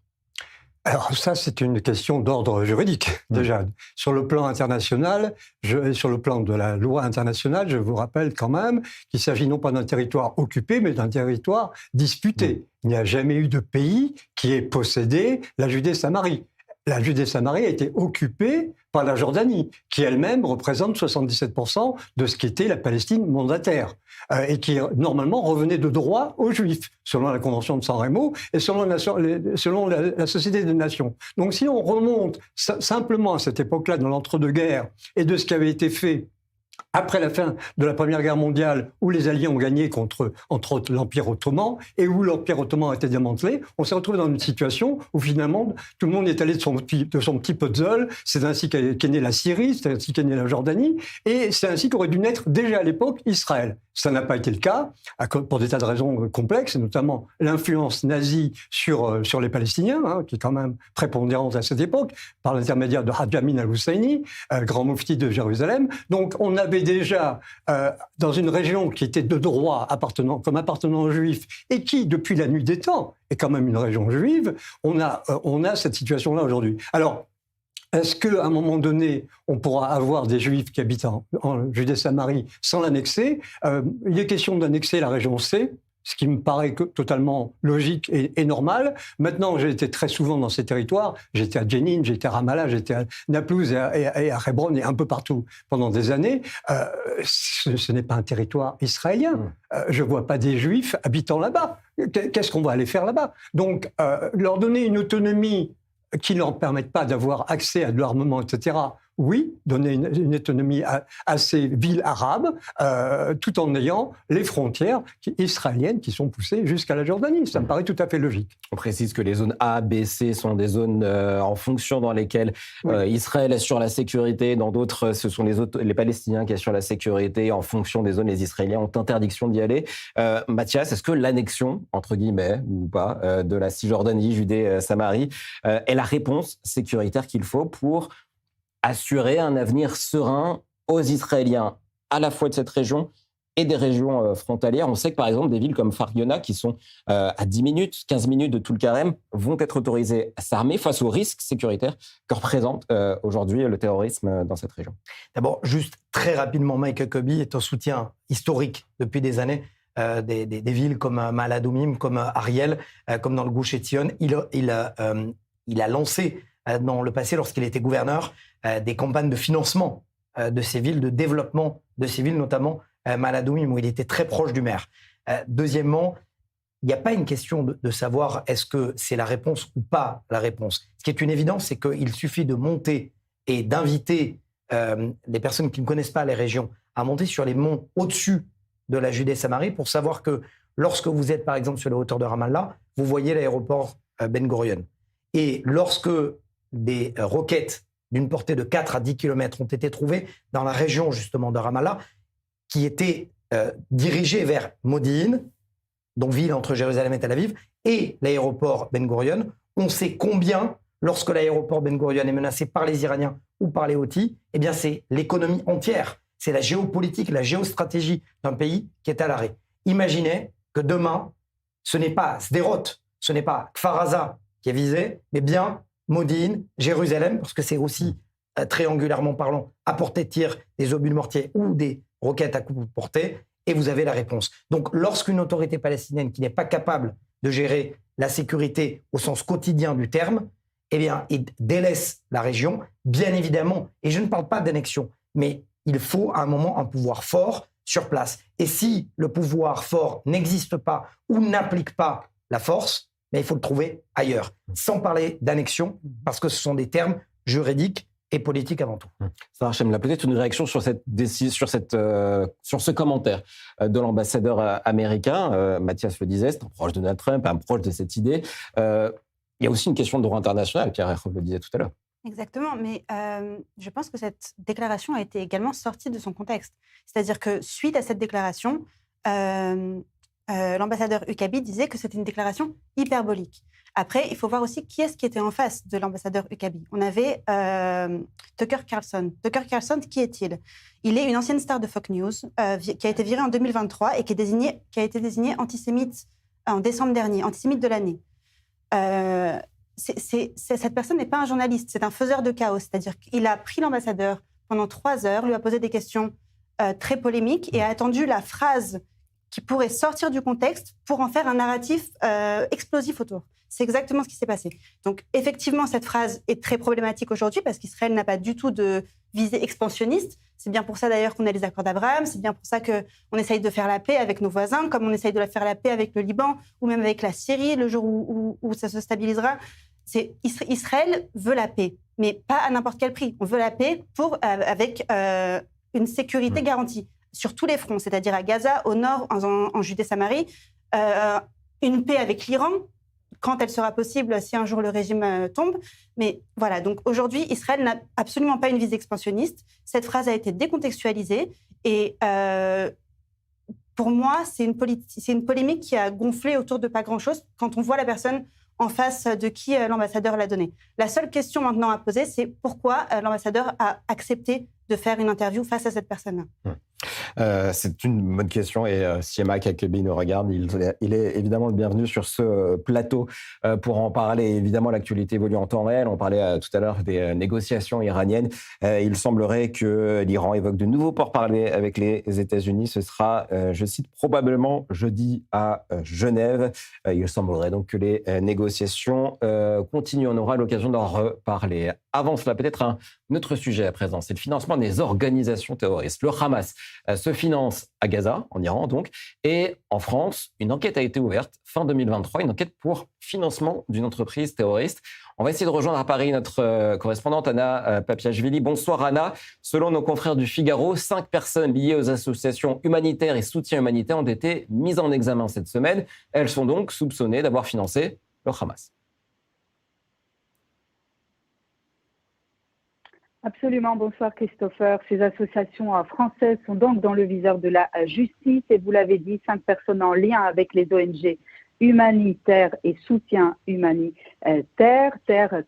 Alors ça, c'est une question d'ordre juridique, déjà. Sur le plan international, sur le plan de la loi internationale, je vous rappelle quand même qu'il s'agit non pas d'un territoire occupé, mais d'un territoire disputé. Il n'y a jamais eu de pays qui ait possédé la Judée-Samarie. La Judée-Samarie a été occupée par la Jordanie, qui elle-même représente 77% de ce qu'était la Palestine mandataire, et qui normalement revenait de droit aux Juifs, selon la Convention de San Remo et selon la Société des Nations. Donc si on remonte simplement à cette époque-là, dans l'entre-deux-guerres, et de ce qui avait été fait après la fin de la Première Guerre mondiale, où les Alliés ont gagné contre, entre autres, l'Empire ottoman, et où l'Empire ottoman a été démantelé, on s'est retrouvé dans une situation où finalement, tout le monde est allé de son petit puzzle. C'est ainsi qu'est née la Syrie, c'est ainsi qu'est née la Jordanie, et c'est ainsi qu'aurait dû naître déjà à l'époque Israël. Ça n'a pas été le cas, pour des tas de raisons complexes, et notamment l'influence nazie sur les Palestiniens, qui est quand même prépondérante à cette époque, par l'intermédiaire de Hadj Amin al-Husseini, grand mufti de Jérusalem. Donc on avait déjà, dans une région qui était de droit appartenant aux Juifs, et qui, depuis la nuit des temps, est quand même une région juive, on a cette situation-là aujourd'hui. Alors, est-ce qu'à un moment donné, on pourra avoir des Juifs qui habitent en Judée-Samarie sans l'annexer ? Il est question d'annexer la région C, ce qui me paraît totalement logique et normal. Maintenant, j'ai été très souvent dans ces territoires. J'étais à Jenin, j'étais à Ramallah, j'étais à Naplouse et à Hebron et un peu partout pendant des années. Ce n'est pas un territoire israélien. Je ne vois pas des Juifs habitant là-bas. Qu'est-ce qu'on va aller faire là-bas ? Donc, leur donner une autonomie qui ne leur permettent pas d'avoir accès à de l'armement, etc. Oui, donner une autonomie à ces villes arabes, tout en ayant les frontières israéliennes qui sont poussées jusqu'à la Jordanie. Ça me paraît tout à fait logique. On précise que les zones A, B, C sont des zones en fonction dans lesquelles Israël assure la sécurité. Dans d'autres, ce sont les Palestiniens qui assurent la sécurité. En fonction des zones, les Israéliens ont interdiction d'y aller. Mathias, est-ce que l'annexion, entre guillemets, ou pas, de la Cisjordanie, Judée, Samarie, est la réponse sécuritaire qu'il faut pour assurer un avenir serein aux Israéliens, à la fois de cette région et des régions frontalières? On sait que, par exemple, des villes comme Kfar Yona, qui sont à 10 minutes, 15 minutes de Toul-Karem, vont être autorisées à s'armer face aux risques sécuritaires que représente aujourd'hui le terrorisme dans cette région. D'abord, juste très rapidement, Mike Huckabee est un soutien historique depuis des années des villes comme Ma'ale-Adumim, comme Ariel, comme dans le Gush Etzion. Il a lancé dans le passé, lorsqu'il était gouverneur, des campagnes de financement de ces villes, de développement de ces villes, notamment Ma'ale-Adumim, où il était très proche du maire. Deuxièmement, il n'y a pas une question de savoir est-ce que c'est la réponse ou pas la réponse. Ce qui est une évidence, c'est qu'il suffit de monter et d'inviter les personnes qui ne connaissent pas les régions à monter sur les monts au-dessus de la Judée-Samarie pour savoir que lorsque vous êtes, par exemple, sur les hauteurs de Ramallah, vous voyez l'aéroport Ben Gurion. Et lorsque des roquettes d'une portée de 4 à 10 km ont été trouvées dans la région, justement, de Ramallah, qui étaient dirigées vers Modi'in, donc ville entre Jérusalem et Tel Aviv, et l'aéroport Ben Gurion. On sait combien, lorsque l'aéroport Ben Gurion est menacé par les Iraniens ou par les Houthis, eh bien c'est l'économie entière, c'est la géopolitique, la géostratégie d'un pays qui est à l'arrêt. Imaginez que demain, ce n'est pas Sderot, ce n'est pas Kfar Aza qui est visé, mais bien Modi'in, Jérusalem, parce que c'est aussi, triangulairement parlant, à portée de tir des obus mortiers ou des roquettes à coupe de portée, et vous avez la réponse. Donc, lorsqu'une autorité palestinienne qui n'est pas capable de gérer la sécurité au sens quotidien du terme, eh bien, il délaisse la région, bien évidemment, et je ne parle pas d'annexion, mais il faut à un moment un pouvoir fort sur place. Et si le pouvoir fort n'existe pas ou n'applique pas la force, mais il faut le trouver ailleurs, sans parler d'annexion, parce que ce sont des termes juridiques et politiques avant tout. Sarah Hachem, peut-être une réaction sur ce commentaire de l'ambassadeur américain. Mathias le disait, c'est un proche de Donald Trump, un proche de cette idée. Il y a aussi une question de droit international, Pierre Hercouet le disait tout à l'heure. Exactement, mais je pense que cette déclaration a été également sortie de son contexte. C'est-à-dire que suite à cette déclaration, l'ambassadeur Huckabee disait que c'était une déclaration hyperbolique. Après, il faut voir aussi qui est-ce qui était en face de l'ambassadeur Huckabee. On avait Tucker Carlson. Tucker Carlson, qui est-il ? Il est une ancienne star de Fox News qui a été virée en 2023 et qui a été désigné antisémite en décembre dernier, antisémite de l'année. Cette personne n'est pas un journaliste, c'est un faiseur de chaos. C'est-à-dire qu'il a pris l'ambassadeur pendant 3 heures, lui a posé des questions très polémiques et a attendu la phrase qui pourrait sortir du contexte pour en faire un narratif explosif autour. C'est exactement ce qui s'est passé. Donc, effectivement, cette phrase est très problématique aujourd'hui parce qu'Israël n'a pas du tout de visée expansionniste. C'est bien pour ça, d'ailleurs, qu'on a les accords d'Abraham. C'est bien pour ça qu'on essaye de faire la paix avec nos voisins, comme on essaye de faire la paix avec le Liban ou même avec la Syrie, le jour où ça se stabilisera. Israël veut la paix, mais pas à n'importe quel prix. On veut la paix avec une sécurité garantie sur tous les fronts, c'est-à-dire à Gaza, au nord, en Judée-Samarie, une paix avec l'Iran, quand elle sera possible, si un jour le régime tombe. Mais voilà, donc aujourd'hui, Israël n'a absolument pas une visée expansionniste. Cette phrase a été décontextualisée et pour moi, c'est une polémique qui a gonflé autour de pas grand-chose quand on voit la personne en face de qui l'ambassadeur l'a donné. La seule question maintenant à poser, c'est pourquoi l'ambassadeur a accepté de faire une interview face à cette personne-là. C'est une bonne question et si Emma Kakebi nous regarde, il est évidemment le bienvenu sur ce plateau pour en parler. Évidemment, l'actualité évolue en temps réel. On parlait tout à l'heure des négociations iraniennes. Il semblerait que l'Iran évoque de nouveaux pourparlers avec les États-Unis. Ce sera, je cite, probablement jeudi à Genève. Il semblerait donc que les négociations continuent. On aura l'occasion d'en reparler. Avant cela, peut-être un autre sujet à présent, c'est le financement des organisations terroristes. Le Hamas se finance à Gaza, en Iran donc, et en France, une enquête a été ouverte fin 2023, une enquête pour financement d'une entreprise terroriste. On va essayer de rejoindre à Paris notre correspondante Anna Papiachvili. Bonsoir Anna. Selon nos confrères du Figaro, 5 personnes liées aux associations humanitaires et soutien humanitaire ont été mises en examen cette semaine. Elles sont donc soupçonnées d'avoir financé le Hamas. Absolument, bonsoir Christopher. Ces associations françaises sont donc dans le viseur de la justice et vous l'avez dit, 5 personnes en lien avec les ONG humanitaires et soutien humanitaire, TERE,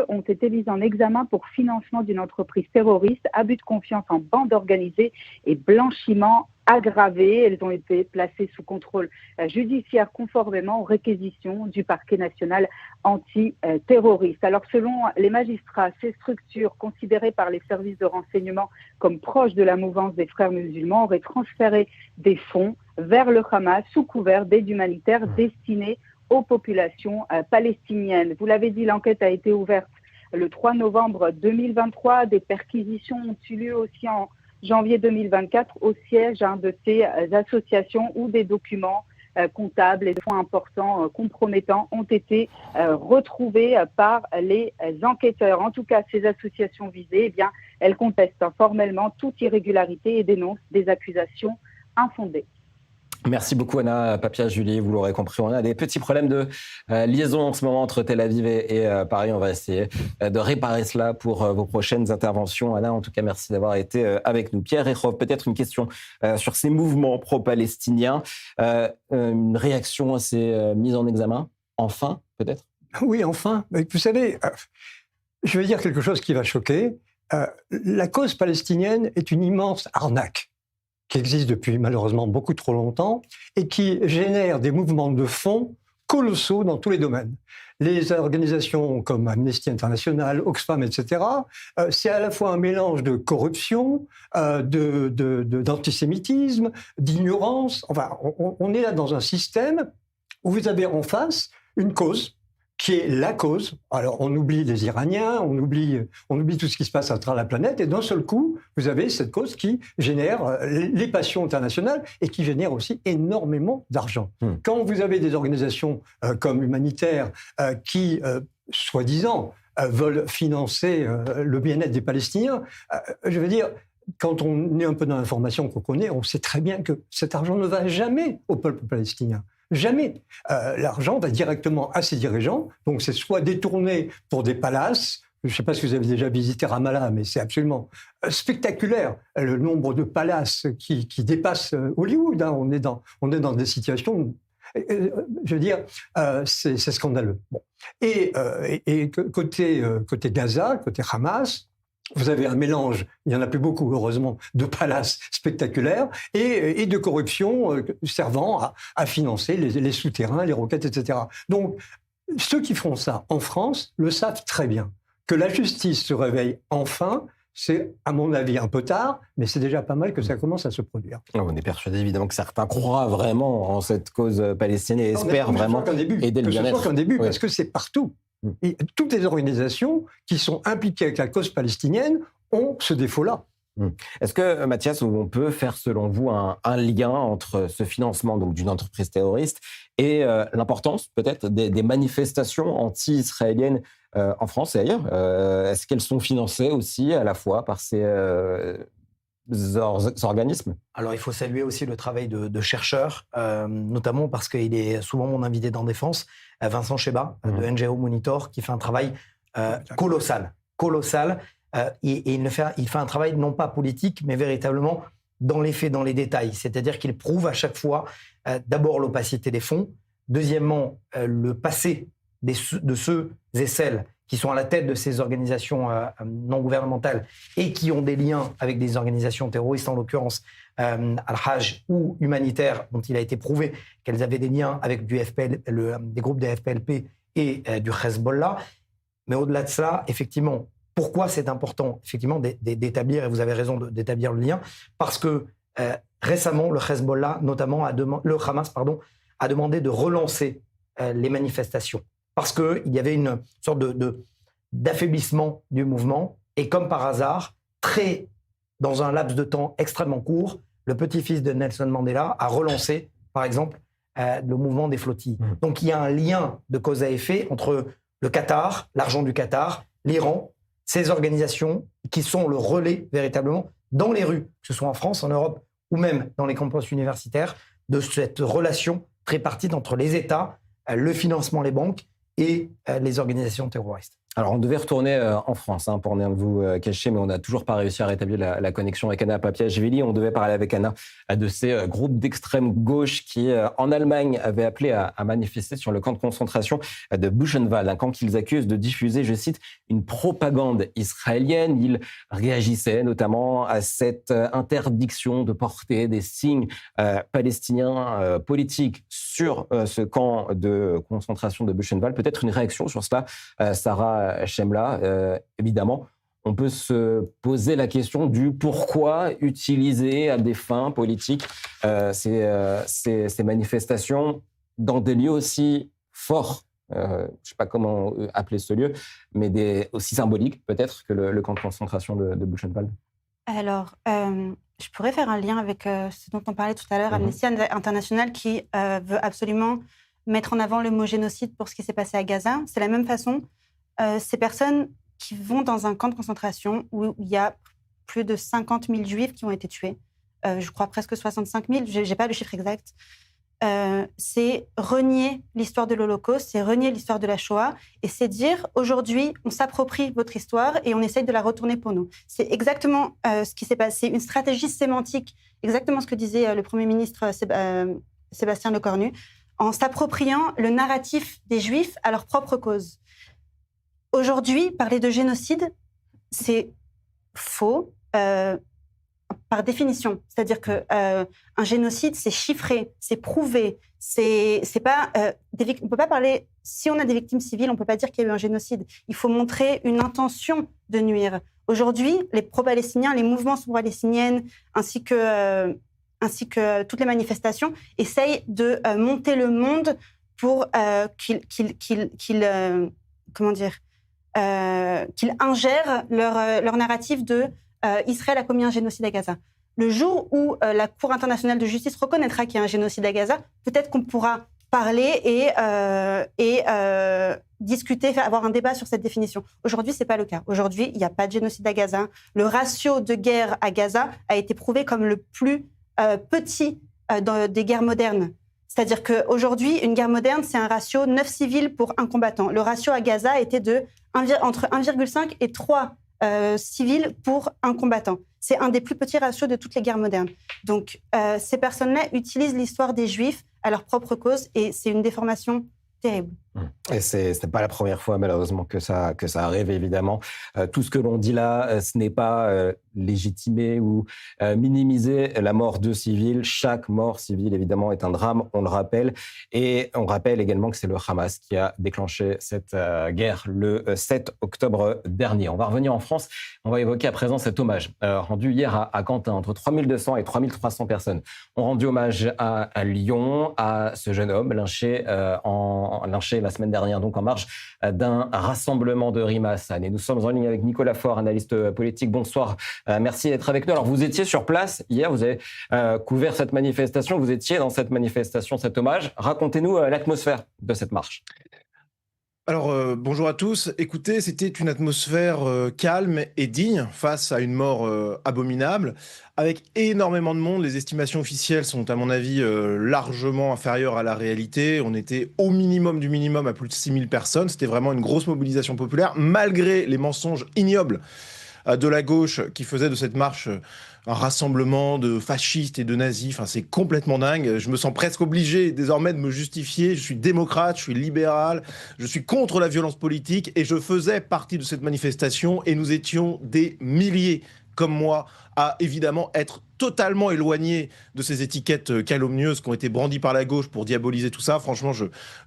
ont été mises en examen pour financement d'une entreprise terroriste, abus de confiance en bande organisée et blanchiment aggravé. Elles ont été placées sous contrôle judiciaire conformément aux réquisitions du parquet national antiterroriste. Alors selon les magistrats, ces structures considérées par les services de renseignement comme proches de la mouvance des frères musulmans auraient transféré des fonds vers le Hamas sous couvert d'aide humanitaire destinée aux populations palestiniennes. Vous l'avez dit, l'enquête a été ouverte le 3 novembre 2023. Des perquisitions ont eu lieu aussi en janvier 2024 au siège de ces associations où des documents comptables et des fonds importants compromettants ont été retrouvés par les enquêteurs. En tout cas, ces associations visées, eh bien, elles contestent formellement toute irrégularité et dénoncent des accusations infondées. Merci beaucoup Anna Papiachvili, vous l'aurez compris, on a des petits problèmes de liaison en ce moment entre Tel Aviv et Paris. On va essayer de réparer cela pour vos prochaines interventions. Anna, en tout cas, merci d'avoir été avec nous. Pierre Ekhov, peut-être une question sur ces mouvements pro-palestiniens. Une réaction à ces mises en examen, enfin, peut-être ? Oui, enfin. Vous savez, je vais dire quelque chose qui va choquer. La cause palestinienne est une immense arnaque qui existe depuis malheureusement beaucoup trop longtemps et qui génère des mouvements de fond colossaux dans tous les domaines. Les organisations comme Amnesty International, Oxfam, etc., c'est à la fois un mélange de corruption, d'antisémitisme, d'ignorance. Enfin, on est là dans un système où vous avez en face une cause qui est la cause. Alors, on oublie les Iraniens, on oublie tout ce qui se passe à travers la planète, et d'un seul coup, vous avez cette cause qui génère les passions internationales et qui génère aussi énormément d'argent. Quand vous avez des organisations comme humanitaires qui, soi-disant, veulent financer le bien-être des Palestiniens, je veux dire, quand on est un peu dans l'information qu'on connaît, on sait très bien que cet argent ne va jamais au peuple palestinien. Jamais. L'argent va directement à ses dirigeants. Donc, c'est soit détourné pour des palaces. Je ne sais pas si vous avez déjà visité Ramallah, mais c'est absolument spectaculaire le nombre de palaces qui dépassent Hollywood. Hein. On est dans des situations, je veux dire, c'est scandaleux. Bon. Et côté Gaza, côté Hamas, vous avez un mélange, il n'y en a plus beaucoup, heureusement, de palaces spectaculaires et de corruption servant à financer les souterrains, les roquettes, etc. Donc, ceux qui font ça en France le savent très bien. Que la justice se réveille enfin, c'est, à mon avis, un peu tard, mais c'est déjà pas mal que ça commence à se produire. On est persuadé, évidemment, que certains croient vraiment en cette cause palestinienne et espèrent vraiment aider le bien-être. Ce soit qu'un début, parce que c'est partout. Et toutes les organisations qui sont impliquées avec la cause palestinienne ont ce défaut-là. Est-ce que, Mathias, on peut faire, selon vous, un lien entre ce financement donc, d'une entreprise terroriste et l'importance, peut-être, des manifestations anti-israéliennes en France et ailleurs ? Est-ce qu'elles sont financées aussi, à la fois, par ces organismes ? Alors, il faut saluer aussi le travail de chercheurs, notamment parce qu'il est souvent mon invité dans Défense, Vincent Cheba, de NGO Monitor, qui fait un travail colossal. Et il fait un travail non pas politique, mais véritablement dans les faits, dans les détails. C'est-à-dire qu'il prouve à chaque fois, d'abord, l'opacité des fonds, deuxièmement, le passé de ceux et celles qui sont à la tête de ces organisations non gouvernementales et qui ont des liens avec des organisations terroristes, en l'occurrence Al-Hajj ou humanitaires, dont il a été prouvé qu'elles avaient des liens avec des groupes des FPLP et du Hezbollah. Mais au-delà de cela, effectivement, pourquoi c'est important effectivement d'établir, et vous avez raison d'établir le lien, parce que récemment, le Hezbollah, notamment, le Hamas, a demandé de relancer les manifestations. Parce qu'il y avait une sorte d'affaiblissement du mouvement. Et comme par hasard, dans un laps de temps extrêmement court, le petit-fils de Nelson Mandela a relancé, par exemple, le mouvement des flottilles. Donc il y a un lien de cause à effet entre le Qatar, l'argent du Qatar, l'Iran, ces organisations qui sont le relais véritablement dans les rues, que ce soit en France, en Europe ou même dans les campus universitaires, de cette relation tripartite entre les États, le financement, les banques et les organisations terroristes. Alors, on devait retourner en France, pour rien vous cacher, mais on n'a toujours pas réussi à rétablir la connexion avec Anna Papiachvili. On devait parler avec Anna de ces groupes d'extrême gauche qui, en Allemagne, avaient appelé à manifester sur le camp de concentration de Buchenwald, un camp qu'ils accusent de diffuser, je cite, une propagande israélienne. Ils réagissaient notamment à cette interdiction de porter des signes palestiniens politiques sur ce camp de concentration de Buchenwald. Peut-être une réaction sur cela, Sarah Chemla. Évidemment, on peut se poser la question du pourquoi utiliser à des fins politiques ces manifestations dans des lieux aussi forts, je ne sais pas comment appeler ce lieu, mais aussi symboliques peut-être que le camp de concentration de Buchenwald. Alors, je pourrais faire un lien avec ce dont on parlait tout à l'heure, Amnesty International qui veut absolument mettre en avant le mot génocide pour ce qui s'est passé à Gaza. C'est la même façon. Ces personnes qui vont dans un camp de concentration où il y a plus de 50 000 juifs qui ont été tués, je crois presque 65 000, je n'ai pas le chiffre exact, c'est renier l'histoire de l'Holocauste, c'est renier l'histoire de la Shoah, et c'est dire, aujourd'hui, on s'approprie votre histoire et on essaye de la retourner pour nous. C'est exactement ce qui s'est passé, une stratégie sémantique, exactement ce que disait le Premier ministre Sébastien Lecornu, en s'appropriant le narratif des Juifs à leur propre cause. Aujourd'hui, parler de génocide, c'est faux par définition. C'est-à-dire qu'un génocide, c'est chiffré, c'est prouvé. C'est pas, on peut pas parler... Si on a des victimes civiles, on ne peut pas dire qu'il y a eu un génocide. Il faut montrer une intention de nuire. Aujourd'hui, les pro-palestiniens, les mouvements pro-palestiniennes, ainsi que toutes les manifestations, essayent de monter le monde pour qu'ils ingèrent leur narratif de Israël a commis un génocide à Gaza. Le jour où la Cour internationale de justice reconnaîtra qu'il y a un génocide à Gaza, peut-être qu'on pourra parler et discuter, avoir un débat sur cette définition. Aujourd'hui, ce n'est pas le cas. Aujourd'hui, il n'y a pas de génocide à Gaza. Le ratio de guerre à Gaza a été prouvé comme le plus petit des guerres modernes. C'est-à-dire qu'aujourd'hui, une guerre moderne, c'est un ratio 9 civils pour un combattant. Le ratio à Gaza était entre 1,5 et 3 civils pour un combattant. C'est un des plus petits ratios de toutes les guerres modernes. Donc, ces personnes-là utilisent l'histoire des Juifs à leur propre cause et c'est une déformation terrible. Et ce n'est pas la première fois, malheureusement, que ça arrive, évidemment. Tout ce que l'on dit là, ce n'est pas légitimer ou minimiser la mort de civils. Chaque mort civile, évidemment, est un drame, on le rappelle. Et on rappelle également que c'est le Hamas qui a déclenché cette guerre le 7 octobre dernier. On va revenir en France. On va évoquer à présent cet hommage rendu hier à Quentin. Entre 3200 et 3300 personnes ont rendu hommage à Lyon, à ce jeune homme lynché la semaine dernière, donc en marge d'un rassemblement de Rima Hassan. Et nous sommes en ligne avec Nicolas Faure, analyste politique. Bonsoir, merci d'être avec nous. Alors, vous étiez sur place hier, vous avez couvert cette manifestation, vous étiez dans cette manifestation, cet hommage. Racontez-nous l'atmosphère de cette marche. Alors, bonjour à tous. Écoutez, c'était une atmosphère calme et digne face à une mort abominable, avec énormément de monde. Les estimations officielles sont, à mon avis, largement inférieures à la réalité. On était au minimum du minimum à plus de 6000 personnes. C'était vraiment une grosse mobilisation populaire, malgré les mensonges ignobles de la gauche qui faisait de cette marche un rassemblement de fascistes et de nazis. Enfin, c'est complètement dingue. Je me sens presque obligé désormais de me justifier. Je suis démocrate, je suis libéral, je suis contre la violence politique et je faisais partie de cette manifestation et nous étions des milliers comme moi à évidemment être totalement éloigné de ces étiquettes calomnieuses qui ont été brandies par la gauche pour diaboliser tout ça. Franchement, je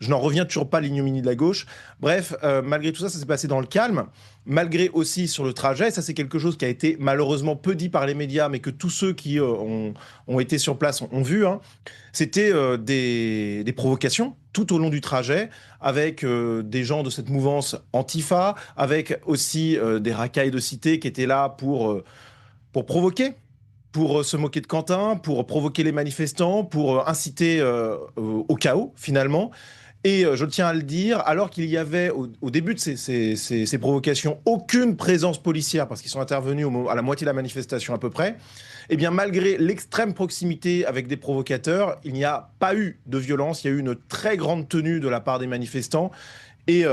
n'en reviens toujours pas à l'ignominie de la gauche. Bref, malgré tout ça, ça s'est passé dans le calme. Malgré aussi sur le trajet, ça c'est quelque chose qui a été malheureusement peu dit par les médias, mais que tous ceux qui ont été sur place ont vu. C'était des provocations tout au long du trajet, avec des gens de cette mouvance Antifa, avec aussi des racailles de cité qui étaient là pour provoquer, pour se moquer de Quentin, pour provoquer les manifestants, pour inciter au chaos, finalement. Et je tiens à le dire, alors qu'il y avait au début de ces provocations aucune présence policière, parce qu'ils sont intervenus à la moitié de la manifestation à peu près, eh bien malgré l'extrême proximité avec des provocateurs, il n'y a pas eu de violence, il y a eu une très grande tenue de la part des manifestants. Et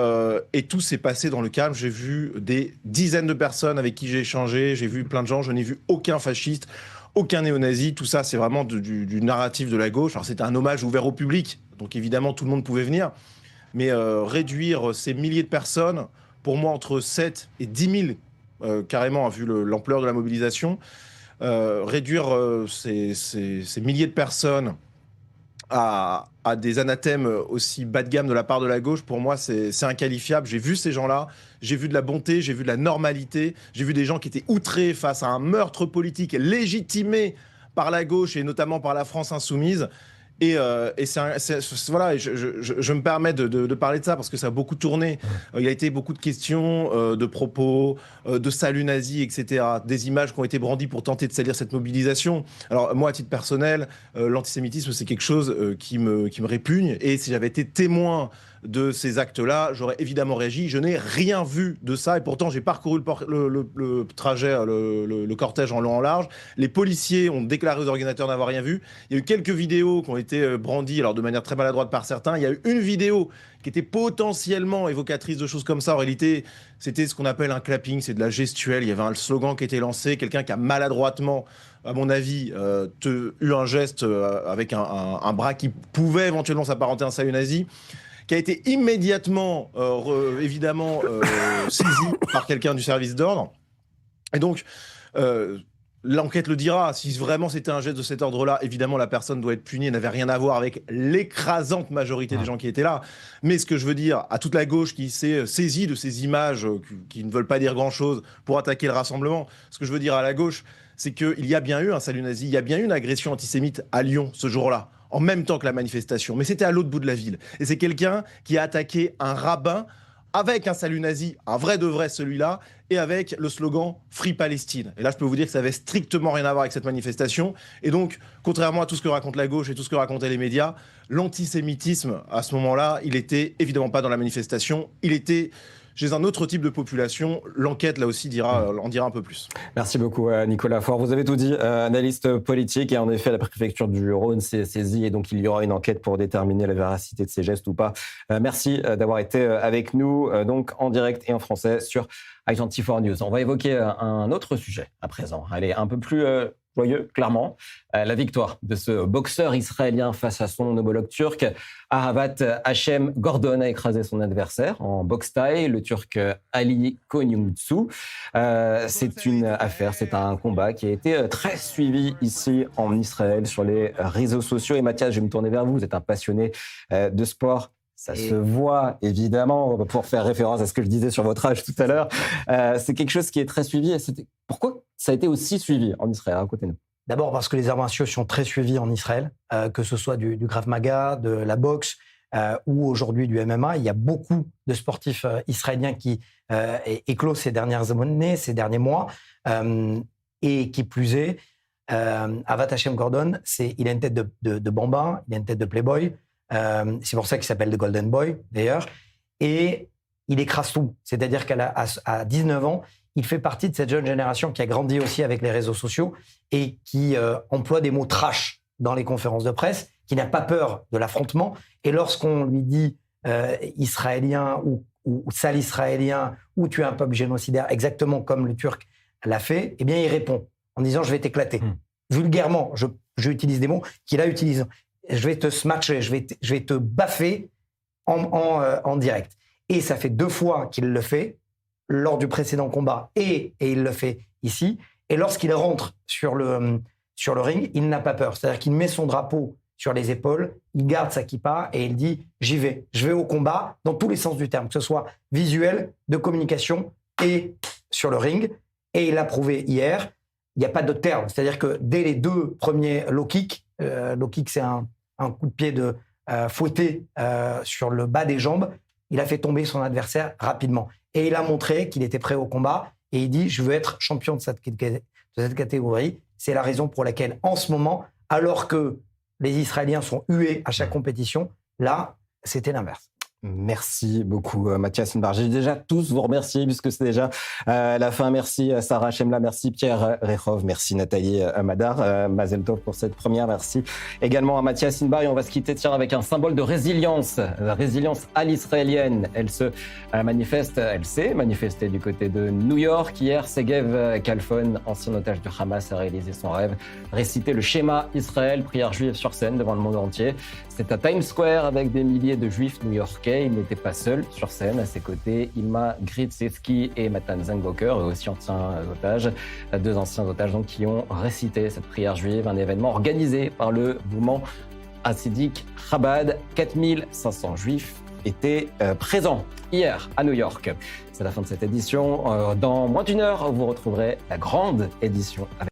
tout s'est passé dans le calme. J'ai vu des dizaines de personnes avec qui j'ai échangé, j'ai vu plein de gens, je n'ai vu aucun fasciste, aucun néo-nazi. Tout ça, c'est vraiment du narratif de la gauche. Alors c'était un hommage ouvert au public, donc évidemment tout le monde pouvait venir. Mais réduire ces milliers de personnes, pour moi entre 7 et 10 000, carrément, vu l'ampleur de la mobilisation, réduire ces milliers de personnes à des anathèmes aussi bas de gamme de la part de la gauche, pour moi, c'est inqualifiable. J'ai vu ces gens-là, j'ai vu de la bonté, j'ai vu de la normalité, j'ai vu des gens qui étaient outrés face à un meurtre politique légitimé par la gauche et notamment par la France insoumise. Et voilà, je me permets de parler de ça parce que ça a beaucoup tourné. Il y a été beaucoup de questions, de propos, de salut nazi, etc. Des images qui ont été brandies pour tenter de salir cette mobilisation. Alors moi, à titre personnel, l'antisémitisme, c'est quelque chose qui me répugne. Et si j'avais été témoin de ces actes-là, j'aurais évidemment réagi. Je n'ai rien vu de ça et pourtant j'ai parcouru le trajet, le cortège en long en large. Les policiers ont déclaré aux organisateurs n'avoir rien vu. Il y a eu quelques vidéos qui ont été brandies, alors de manière très maladroite par certains. Il y a eu une vidéo qui était potentiellement évocatrice de choses comme ça. En réalité, c'était ce qu'on appelle un clapping, c'est de la gestuelle. Il y avait un slogan qui était lancé, quelqu'un qui a maladroitement, à mon avis, eu un geste avec un bras qui pouvait éventuellement s'apparenter à un salut nazi, qui a été immédiatement, évidemment, saisi par quelqu'un du service d'ordre. Et donc, l'enquête le dira. Si vraiment c'était un geste de cet ordre-là, évidemment, la personne doit être punie. Elle n'avait rien à voir avec l'écrasante majorité des gens qui étaient là. Mais ce que je veux dire à toute la gauche qui s'est saisie de ces images qui ne veulent pas dire grand-chose pour attaquer le rassemblement, ce que je veux dire à la gauche, c'est qu'il y a bien eu un salut nazi, il y a bien eu une agression antisémite à Lyon ce jour-là, en même temps que la manifestation. Mais c'était à l'autre bout de la ville. Et c'est quelqu'un qui a attaqué un rabbin avec un salut nazi, un vrai de vrai celui-là, et avec le slogan « Free Palestine ». Et là, je peux vous dire que ça avait strictement rien à voir avec cette manifestation. Et donc, contrairement à tout ce que raconte la gauche et tout ce que racontaient les médias, l'antisémitisme, à ce moment-là, il était évidemment pas dans la manifestation, il était chez un autre type de population. L'enquête, là aussi, en dira un peu plus. Merci beaucoup, Nicolas Faure. Vous avez tout dit, analyste politique. Et en effet, la préfecture du Rhône s'est saisie et donc il y aura une enquête pour déterminer la véracité de ces gestes ou pas. Merci d'avoir été avec nous, donc en direct et en français sur i24 News. On va évoquer un autre sujet à présent. Allez, un peu plus joyeux, clairement. La victoire de ce boxeur israélien face à son homologue turc. Ahavat Hashem Gordon a écrasé son adversaire en boxe thaï, le turc Ali Koyuncu. C'est une affaire, c'est un combat qui a été très suivi ici en Israël sur les réseaux sociaux. Et Mathias, je vais me tourner vers vous. Vous êtes un passionné de sport. Ça se voit, évidemment, pour faire référence à ce que je disais sur votre âge tout à l'heure. C'est quelque chose qui est très suivi. Pourquoi ça a été aussi suivi en Israël? Racontez-nous. D'abord parce que les arts martiaux sont très suivis en Israël, que ce soit du Krav Maga, de la boxe ou aujourd'hui du MMA. Il y a beaucoup de sportifs israéliens qui éclosent ces dernières années, ces derniers mois. Et qui plus est, Ahavat Hashem Gordon, il a une tête de bambin, il a une tête de playboy. C'est pour ça qu'il s'appelle The Golden Boy, d'ailleurs. Et il écrase tout. C'est-à-dire qu'à 19 ans, il fait partie de cette jeune génération qui a grandi aussi avec les réseaux sociaux et qui emploie des mots trash dans les conférences de presse, qui n'a pas peur de l'affrontement. Et lorsqu'on lui dit israélien ou sale israélien, ou tu es un peuple génocidaire, exactement comme le Turc l'a fait, eh bien, il répond en disant « je vais t'éclater ». Vulgairement, j'utilise des mots qu'il a utilisés. Je vais te smatcher, je vais te baffer en direct. Et ça fait 2 fois qu'il le fait, lors du précédent combat, et il le fait ici. Et lorsqu'il rentre sur le ring, il n'a pas peur. C'est-à-dire qu'il met son drapeau sur les épaules, il garde sa kippa et il dit « j'y vais, je vais au combat » dans tous les sens du terme, que ce soit visuel, de communication et sur le ring. Et il l'a prouvé hier, il n'y a pas de terme. C'est-à-dire que dès les 2 premiers low kicks, c'est un coup de pied fouetté sur le bas des jambes, il a fait tomber son adversaire rapidement. Et il a montré qu'il était prêt au combat et il dit « je veux être champion de cette catégorie ». C'est la raison pour laquelle, en ce moment, alors que les Israéliens sont hués à chaque compétition, là, c'était l'inverse. Merci beaucoup Mathias Inbar. J'ai déjà tous vous remercier puisque c'est déjà la fin. Merci Sarah Chemla, merci Pierre Rehov, merci Nathalie Madar, Mazel Tov pour cette première. Merci également à Mathias Inbar et on va se quitter avec un symbole de résilience, la résilience à l'israélienne. Elle s'est manifestée du côté de New York. Hier, Segev Kalfon, ancien otage du Hamas, a réalisé son rêve, réciter le schéma Israël, prière juive sur scène devant le monde entier. C'est à Times Square avec des milliers de juifs new-yorkais. Il n'était pas seul sur scène. À ses côtés, Ilma Gritsevski et Matan Zengoker, eux aussi anciens otages, 2 anciens otages donc, qui ont récité cette prière juive, un événement organisé par le mouvement hassidique Chabad. 4500 juifs étaient présents hier à New York. C'est la fin de cette édition. Dans moins d'1 heure, vous retrouverez la grande édition avec